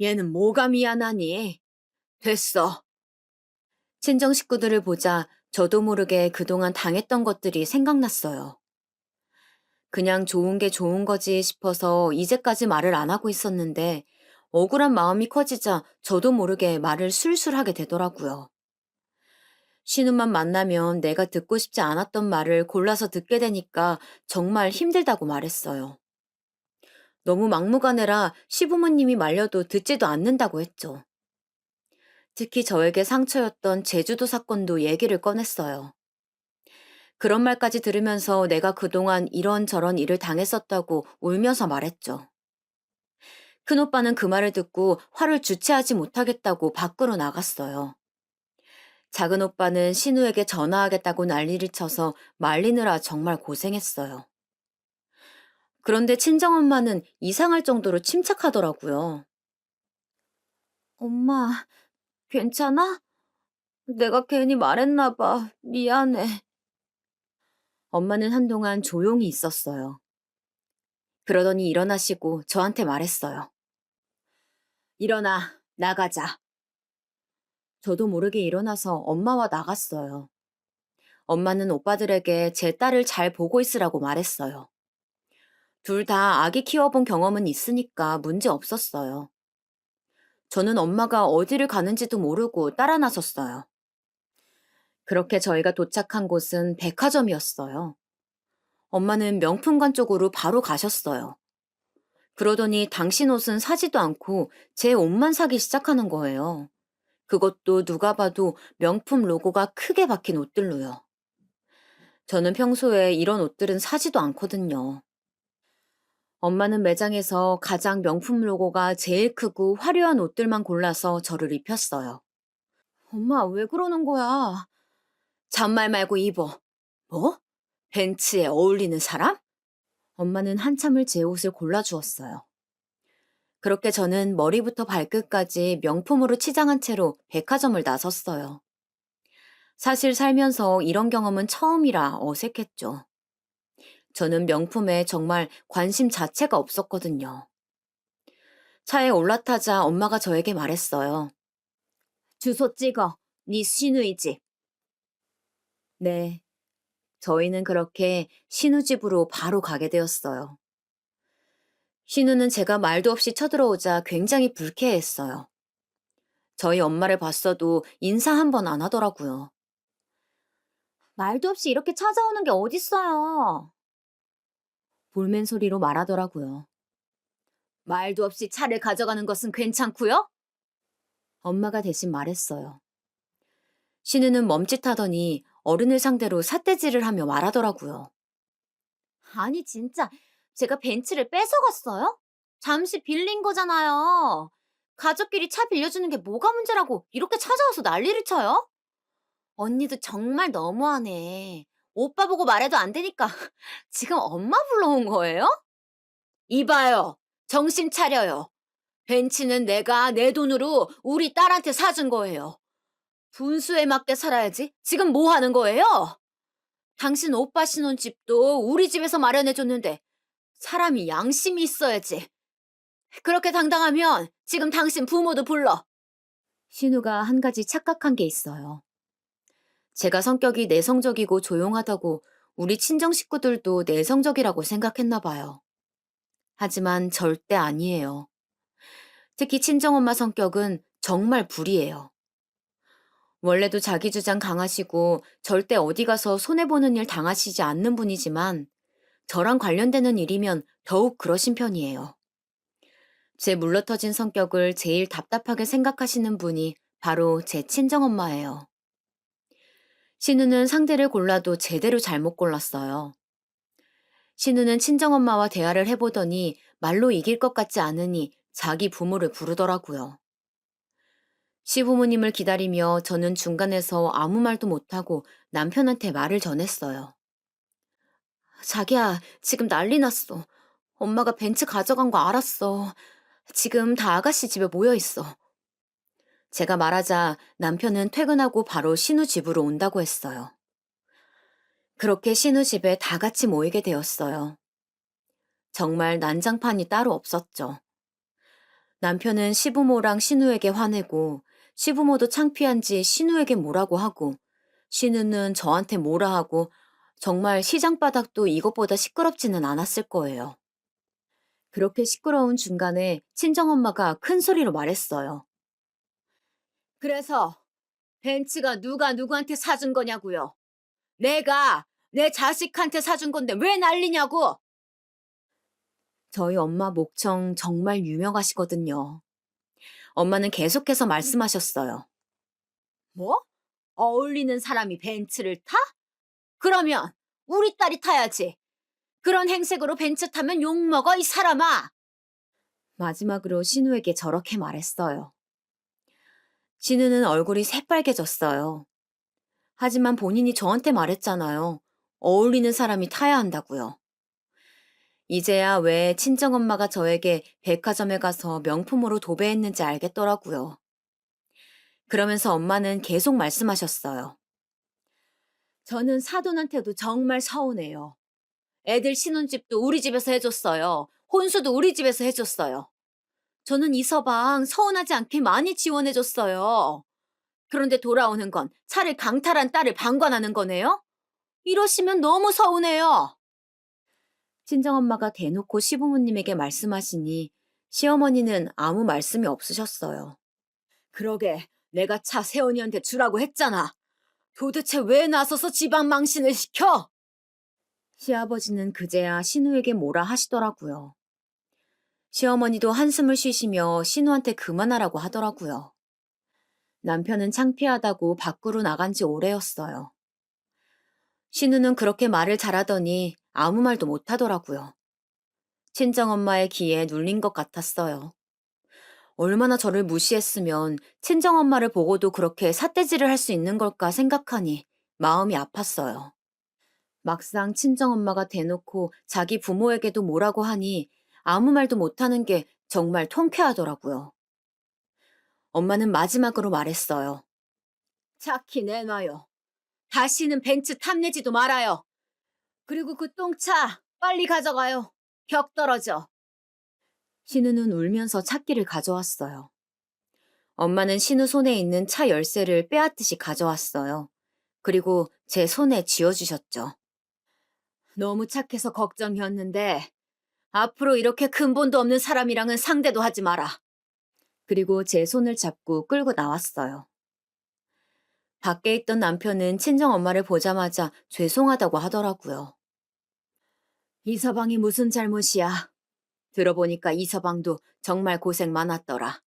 얘는 뭐가 미안하니? 됐어. 친정 식구들을 보자 저도 모르게 그동안 당했던 것들이 생각났어요. 그냥 좋은 게 좋은 거지 싶어서 이제까지 말을 안 하고 있었는데 억울한 마음이 커지자 저도 모르게 말을 술술 하게 되더라고요. 신우만 만나면 내가 듣고 싶지 않았던 말을 골라서 듣게 되니까 정말 힘들다고 말했어요. 너무 막무가내라 시부모님이 말려도 듣지도 않는다고 했죠. 특히 저에게 상처였던 제주도 사건도 얘기를 꺼냈어요. 그런 말까지 들으면서 내가 그동안 이런저런 일을 당했었다고 울면서 말했죠. 큰오빠는 그 말을 듣고 화를 주체하지 못하겠다고 밖으로 나갔어요. 작은 오빠는 신우에게 전화하겠다고 난리를 쳐서 말리느라 정말 고생했어요. 그런데 친정엄마는 이상할 정도로 침착하더라고요. 엄마, 괜찮아? 내가 괜히 말했나 봐. 미안해. 엄마는 한동안 조용히 있었어요. 그러더니 일어나시고 저한테 말했어요. 일어나, 나가자. 저도 모르게 일어나서 엄마와 나갔어요. 엄마는 오빠들에게 제 딸을 잘 보고 있으라고 말했어요. 둘 다 아기 키워본 경험은 있으니까 문제 없었어요. 저는 엄마가 어디를 가는지도 모르고 따라 나섰어요. 그렇게 저희가 도착한 곳은 백화점이었어요. 엄마는 명품관 쪽으로 바로 가셨어요. 그러더니 당신 옷은 사지도 않고 제 옷만 사기 시작하는 거예요. 그것도 누가 봐도 명품 로고가 크게 박힌 옷들로요. 저는 평소에 이런 옷들은 사지도 않거든요. 엄마는 매장에서 가장 명품 로고가 제일 크고 화려한 옷들만 골라서 저를 입혔어요. 엄마, 왜 그러는 거야? 잔말 말고 입어. 뭐? 벤츠에 어울리는 사람? 엄마는 한참을 제 옷을 골라주었어요. 그렇게 저는 머리부터 발끝까지 명품으로 치장한 채로 백화점을 나섰어요. 사실 살면서 이런 경험은 처음이라 어색했죠. 저는 명품에 정말 관심 자체가 없었거든요. 차에 올라타자 엄마가 저에게 말했어요. 주소 찍어. 네 시누이 집. 네. 저희는 그렇게 신우집으로 바로 가게 되었어요. 신우는 제가 말도 없이 쳐들어오자 굉장히 불쾌했어요. 저희 엄마를 봤어도 인사 한 번 안 하더라고요. 말도 없이 이렇게 찾아오는 게 어딨어요. 볼멘 소리로 말하더라고요. 말도 없이 차를 가져가는 것은 괜찮고요? 엄마가 대신 말했어요. 신우는 멈칫하더니 어른을 상대로 삿대질을 하며 말하더라고요. 아니 진짜 제가 벤츠를 뺏어갔어요? 잠시 빌린 거잖아요. 가족끼리 차 빌려주는 게 뭐가 문제라고 이렇게 찾아와서 난리를 쳐요? 언니도 정말 너무하네. 오빠 보고 말해도 안 되니까 지금 엄마 불러온 거예요? 이봐요. 정신 차려요. 벤츠는 내가 내 돈으로 우리 딸한테 사준 거예요. 분수에 맞게 살아야지. 지금 뭐 하는 거예요? 당신 오빠 신혼집도 우리 집에서 마련해줬는데 사람이 양심이 있어야지. 그렇게 당당하면 지금 당신 부모도 불러. 신우가 한 가지 착각한 게 있어요. 제가 성격이 내성적이고 조용하다고 우리 친정 식구들도 내성적이라고 생각했나 봐요. 하지만 절대 아니에요. 특히 친정엄마 성격은 정말 불이에요. 원래도 자기 주장 강하시고 절대 어디 가서 손해보는 일 당하시지 않는 분이지만 저랑 관련되는 일이면 더욱 그러신 편이에요. 제 물러터진 성격을 제일 답답하게 생각하시는 분이 바로 제 친정엄마예요. 신우는 상대를 골라도 제대로 잘못 골랐어요. 신우는 친정엄마와 대화를 해보더니 말로 이길 것 같지 않으니 자기 부모를 부르더라고요. 시부모님을 기다리며 저는 중간에서 아무 말도 못하고 남편한테 말을 전했어요. 자기야, 지금 난리 났어. 엄마가 벤츠 가져간 거 알았어. 지금 다 아가씨 집에 모여 있어. 제가 말하자 남편은 퇴근하고 바로 신우 집으로 온다고 했어요. 그렇게 신우 집에 다 같이 모이게 되었어요. 정말 난장판이 따로 없었죠. 남편은 시부모랑 신우에게 화내고 시부모도 창피한지 신우에게 뭐라고 하고 신우는 저한테 뭐라 하고 정말 시장바닥도 이것보다 시끄럽지는 않았을 거예요. 그렇게 시끄러운 중간에 친정엄마가 큰 소리로 말했어요. 그래서 벤츠가 누가 누구한테 사준 거냐고요. 내가 내 자식한테 사준 건데 왜 난리냐고. 저희 엄마 목청 정말 유명하시거든요. 엄마는 계속해서 말씀하셨어요. 뭐? 어울리는 사람이 벤츠를 타? 그러면 우리 딸이 타야지. 그런 행색으로 벤츠 타면 욕먹어 이 사람아. 마지막으로 신우에게 저렇게 말했어요. 신우는 얼굴이 새빨개졌어요. 하지만 본인이 저한테 말했잖아요. 어울리는 사람이 타야 한다고요. 이제야 왜 친정엄마가 저에게 백화점에 가서 명품으로 도배했는지 알겠더라고요. 그러면서 엄마는 계속 말씀하셨어요. 저는 사돈한테도 정말 서운해요. 애들 신혼집도 우리 집에서 해줬어요. 혼수도 우리 집에서 해줬어요. 저는 이 서방 서운하지 않게 많이 지원해줬어요. 그런데 돌아오는 건 차를 강탈한 딸을 방관하는 거네요? 이러시면 너무 서운해요. 친정엄마가 대놓고 시부모님에게 말씀하시니 시어머니는 아무 말씀이 없으셨어요. 그러게 내가 차 세원이한테 주라고 했잖아. 도대체 왜 나서서 집안 망신을 시켜? 시아버지는 그제야 신우에게 뭐라 하시더라고요. 시어머니도 한숨을 쉬시며 신우한테 그만하라고 하더라고요. 남편은 창피하다고 밖으로 나간 지 오래였어요. 신우는 그렇게 말을 잘하더니 아무 말도 못하더라고요. 친정엄마의 기에 눌린 것 같았어요. 얼마나 저를 무시했으면 친정엄마를 보고도 그렇게 삿대질을 할 수 있는 걸까 생각하니 마음이 아팠어요. 막상 친정엄마가 대놓고 자기 부모에게도 뭐라고 하니 아무 말도 못하는 게 정말 통쾌하더라고요. 엄마는 마지막으로 말했어요. 차키 내놔요. 다시는 벤츠 탐내지도 말아요. 그리고 그 똥차 빨리 가져가요. 벽 떨어져. 신우는 울면서 차키를 가져왔어요. 엄마는 신우 손에 있는 차 열쇠를 빼앗듯이 가져왔어요. 그리고 제 손에 쥐어주셨죠. 너무 착해서 걱정이었는데 앞으로 이렇게 근본도 없는 사람이랑은 상대도 하지 마라. 그리고 제 손을 잡고 끌고 나왔어요. 밖에 있던 남편은 친정엄마를 보자마자 죄송하다고 하더라고요. 이서방이 무슨 잘못이야. 들어보니까 이서방도 정말 고생 많았더라.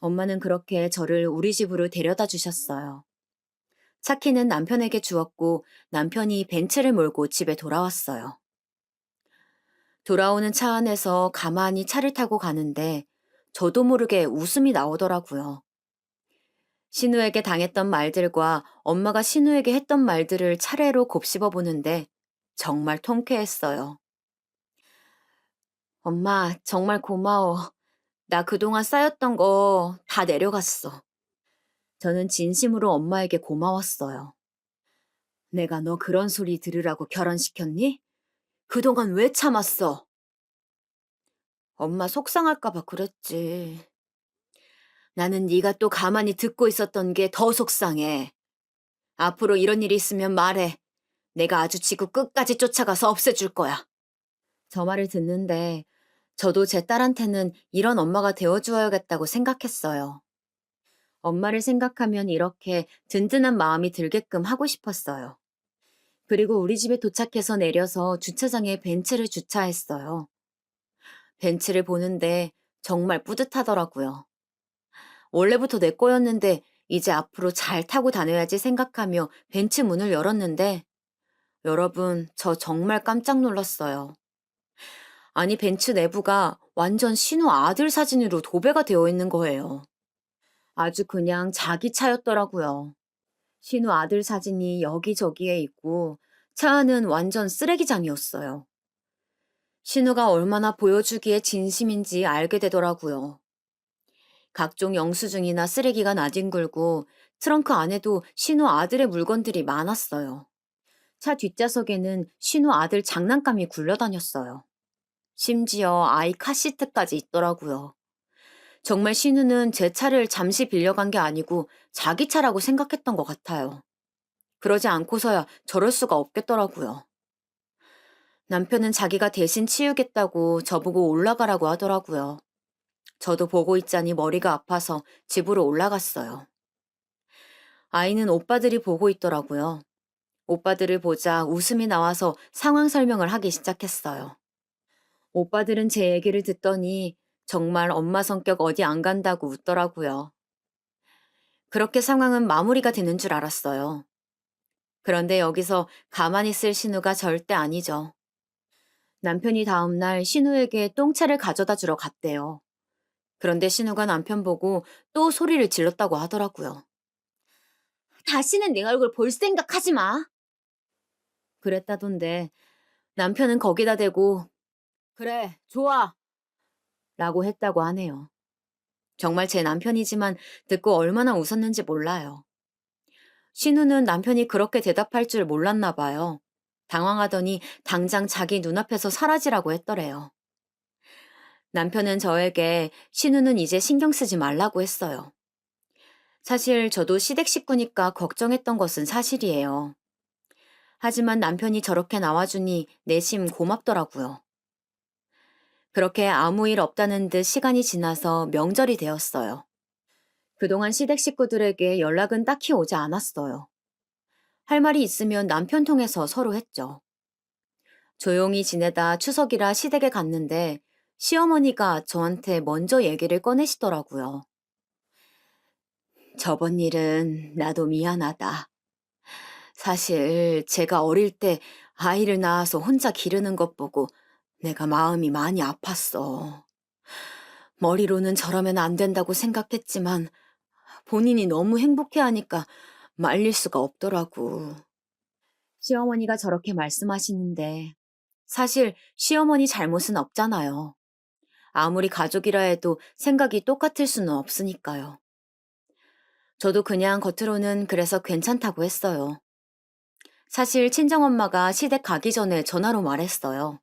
엄마는 그렇게 저를 우리 집으로 데려다 주셨어요. 차키는 남편에게 주었고 남편이 벤츠를 몰고 집에 돌아왔어요. 돌아오는 차 안에서 가만히 차를 타고 가는데 저도 모르게 웃음이 나오더라고요. 신우에게 당했던 말들과 엄마가 신우에게 했던 말들을 차례로 곱씹어 보는데 정말 통쾌했어요. 엄마, 정말 고마워. 나 그동안 쌓였던 거 다 내려갔어. 저는 진심으로 엄마에게 고마웠어요. 내가 너 그런 소리 들으라고 결혼시켰니? 그동안 왜 참았어? 엄마 속상할까 봐 그랬지. 나는 네가 또 가만히 듣고 있었던 게 더 속상해. 앞으로 이런 일이 있으면 말해. 내가 아주 지구 끝까지 쫓아가서 없애줄 거야. 저 말을 듣는데 저도 제 딸한테는 이런 엄마가 되어주어야겠다고 생각했어요. 엄마를 생각하면 이렇게 든든한 마음이 들게끔 하고 싶었어요. 그리고 우리 집에 도착해서 내려서 주차장에 벤츠를 주차했어요. 벤츠를 보는데 정말 뿌듯하더라고요. 원래부터 내 거였는데 이제 앞으로 잘 타고 다녀야지 생각하며 벤츠 문을 열었는데 여러분, 저 정말 깜짝 놀랐어요. 아니, 벤츠 내부가 완전 신우 아들 사진으로 도배가 되어 있는 거예요. 아주 그냥 자기 차였더라고요. 신우 아들 사진이 여기저기에 있고 차 안은 완전 쓰레기장이었어요. 신우가 얼마나 보여주기에 진심인지 알게 되더라고요. 각종 영수증이나 쓰레기가 나뒹굴고 트렁크 안에도 신우 아들의 물건들이 많았어요. 차 뒷좌석에는 신우 아들 장난감이 굴러다녔어요. 심지어 아이 카시트까지 있더라고요. 정말 신우는 제 차를 잠시 빌려간 게 아니고 자기 차라고 생각했던 것 같아요. 그러지 않고서야 저럴 수가 없겠더라고요. 남편은 자기가 대신 치우겠다고 저보고 올라가라고 하더라고요. 저도 보고 있자니 머리가 아파서 집으로 올라갔어요. 아이는 오빠들이 보고 있더라고요. 오빠들을 보자 웃음이 나와서 상황 설명을 하기 시작했어요. 오빠들은 제 얘기를 듣더니 정말 엄마 성격 어디 안 간다고 웃더라고요. 그렇게 상황은 마무리가 되는 줄 알았어요. 그런데 여기서 가만히 있을 신우가 절대 아니죠. 남편이 다음날 신우에게 똥차를 가져다 주러 갔대요. 그런데 신우가 남편 보고 또 소리를 질렀다고 하더라고요. 다시는 내 얼굴 볼 생각하지 마. 그랬다던데 남편은 거기다 대고 그래, 좋아. 라고 했다고 하네요. 정말 제 남편이지만 듣고 얼마나 웃었는지 몰라요. 신우는 남편이 그렇게 대답할 줄 몰랐나 봐요. 당황하더니 당장 자기 눈앞에서 사라지라고 했더래요. 남편은 저에게 신우는 이제 신경 쓰지 말라고 했어요. 사실 저도 시댁 식구니까 걱정했던 것은 사실이에요. 하지만 남편이 저렇게 나와주니 내심 고맙더라고요. 그렇게 아무 일 없다는 듯 시간이 지나서 명절이 되었어요. 그동안 시댁 식구들에게 연락은 딱히 오지 않았어요. 할 말이 있으면 남편 통해서 서로 했죠. 조용히 지내다 추석이라 시댁에 갔는데 시어머니가 저한테 먼저 얘기를 꺼내시더라고요. 저번 일은 나도 미안하다. 사실 제가 어릴 때 아이를 낳아서 혼자 기르는 것 보고 내가 마음이 많이 아팠어. 머리로는 저러면 안 된다고 생각했지만 본인이 너무 행복해하니까 말릴 수가 없더라고. 시어머니가 저렇게 말씀하시는데 사실 시어머니 잘못은 없잖아요. 아무리 가족이라 해도 생각이 똑같을 수는 없으니까요. 저도 그냥 겉으로는 그래서 괜찮다고 했어요. 사실 친정엄마가 시댁 가기 전에 전화로 말했어요.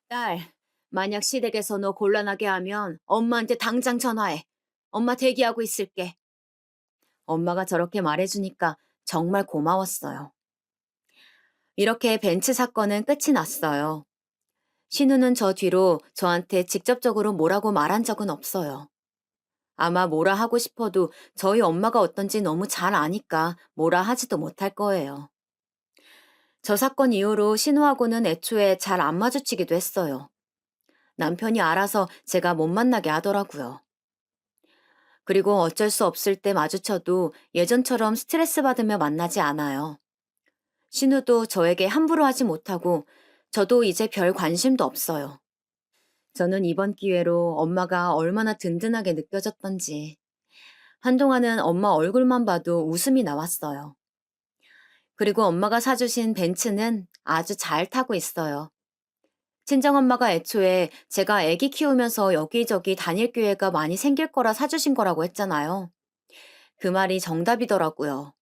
딸, 만약 시댁에서 너 곤란하게 하면 엄마한테 당장 전화해. 엄마 대기하고 있을게. 엄마가 저렇게 말해주니까 정말 고마웠어요. 이렇게 벤츠 사건은 끝이 났어요. 신우는 저 뒤로 저한테 직접적으로 뭐라고 말한 적은 없어요. 아마 뭐라 하고 싶어도 저희 엄마가 어떤지 너무 잘 아니까 뭐라 하지도 못할 거예요. 저 사건 이후로 신우하고는 애초에 잘 안 마주치기도 했어요. 남편이 알아서 제가 못 만나게 하더라고요. 그리고 어쩔 수 없을 때 마주쳐도 예전처럼 스트레스 받으며 만나지 않아요. 신우도 저에게 함부로 하지 못하고 저도 이제 별 관심도 없어요. 저는 이번 기회로 엄마가 얼마나 든든하게 느껴졌던지 한동안은 엄마 얼굴만 봐도 웃음이 나왔어요. 그리고 엄마가 사주신 벤츠는 아주 잘 타고 있어요. 친정엄마가 애초에 제가 아기 키우면서 여기저기 다닐 기회가 많이 생길 거라 사주신 거라고 했잖아요. 그 말이 정답이더라고요.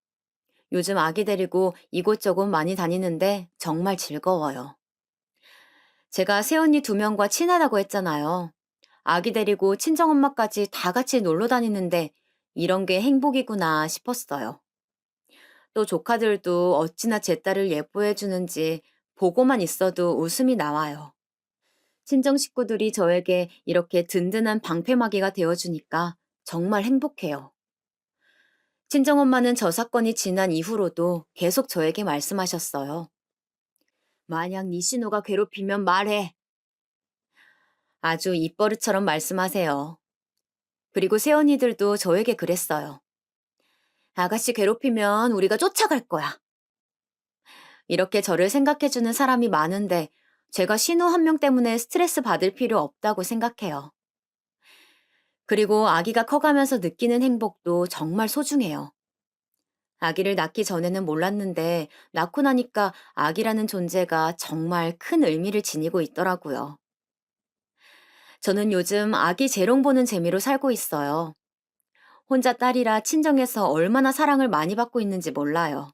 요즘 아기 데리고 이곳저곳 많이 다니는데 정말 즐거워요. 제가 새언니 두 명과 친하다고 했잖아요. 아기 데리고 친정엄마까지 다 같이 놀러 다니는데 이런 게 행복이구나 싶었어요. 또 조카들도 어찌나 제 딸을 예뻐해 주는지 보고만 있어도 웃음이 나와요. 친정 식구들이 저에게 이렇게 든든한 방패막이가 되어주니까 정말 행복해요. 친정엄마는 저 사건이 지난 이후로도 계속 저에게 말씀하셨어요. 만약 네 신우가 괴롭히면 말해. 아주 입버릇처럼 말씀하세요. 그리고 새언니들도 저에게 그랬어요. 아가씨 괴롭히면 우리가 쫓아갈 거야. 이렇게 저를 생각해주는 사람이 많은데 제가 신우 한 명 때문에 스트레스 받을 필요 없다고 생각해요. 그리고 아기가 커가면서 느끼는 행복도 정말 소중해요. 아기를 낳기 전에는 몰랐는데 낳고 나니까 아기라는 존재가 정말 큰 의미를 지니고 있더라고요. 저는 요즘 아기 재롱 보는 재미로 살고 있어요. 혼자 딸이라 친정에서 얼마나 사랑을 많이 받고 있는지 몰라요.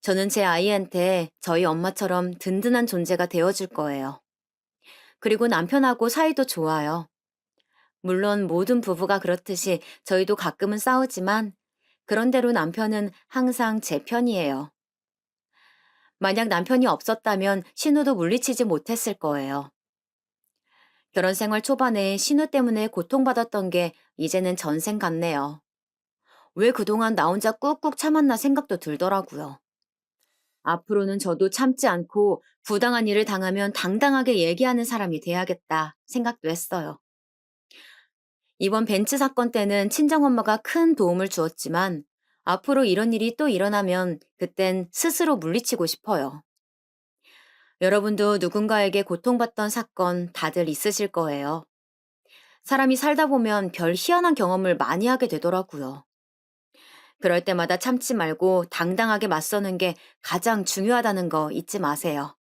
저는 제 아이한테 저희 엄마처럼 든든한 존재가 되어줄 거예요. 그리고 남편하고 사이도 좋아요. 물론 모든 부부가 그렇듯이 저희도 가끔은 싸우지만 그런대로 남편은 항상 제 편이에요. 만약 남편이 없었다면 신우도 물리치지 못했을 거예요. 결혼 생활 초반에 신우 때문에 고통받았던 게 이제는 전생 같네요. 왜 그동안 나 혼자 꾹꾹 참았나 생각도 들더라고요. 앞으로는 저도 참지 않고 부당한 일을 당하면 당당하게 얘기하는 사람이 돼야겠다 생각도 했어요. 이번 벤츠 사건 때는 친정엄마가 큰 도움을 주었지만 앞으로 이런 일이 또 일어나면 그땐 스스로 물리치고 싶어요. 여러분도 누군가에게 고통받던 사건 다들 있으실 거예요. 사람이 살다 보면 별 희한한 경험을 많이 하게 되더라고요. 그럴 때마다 참지 말고 당당하게 맞서는 게 가장 중요하다는 거 잊지 마세요.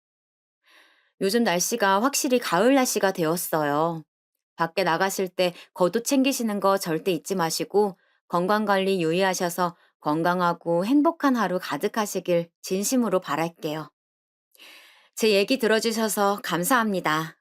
요즘 날씨가 확실히 가을 날씨가 되었어요. 밖에 나가실 때 겉옷 챙기시는 거 절대 잊지 마시고 건강관리 유의하셔서 건강하고 행복한 하루 가득하시길 진심으로 바랄게요. 제 얘기 들어주셔서 감사합니다.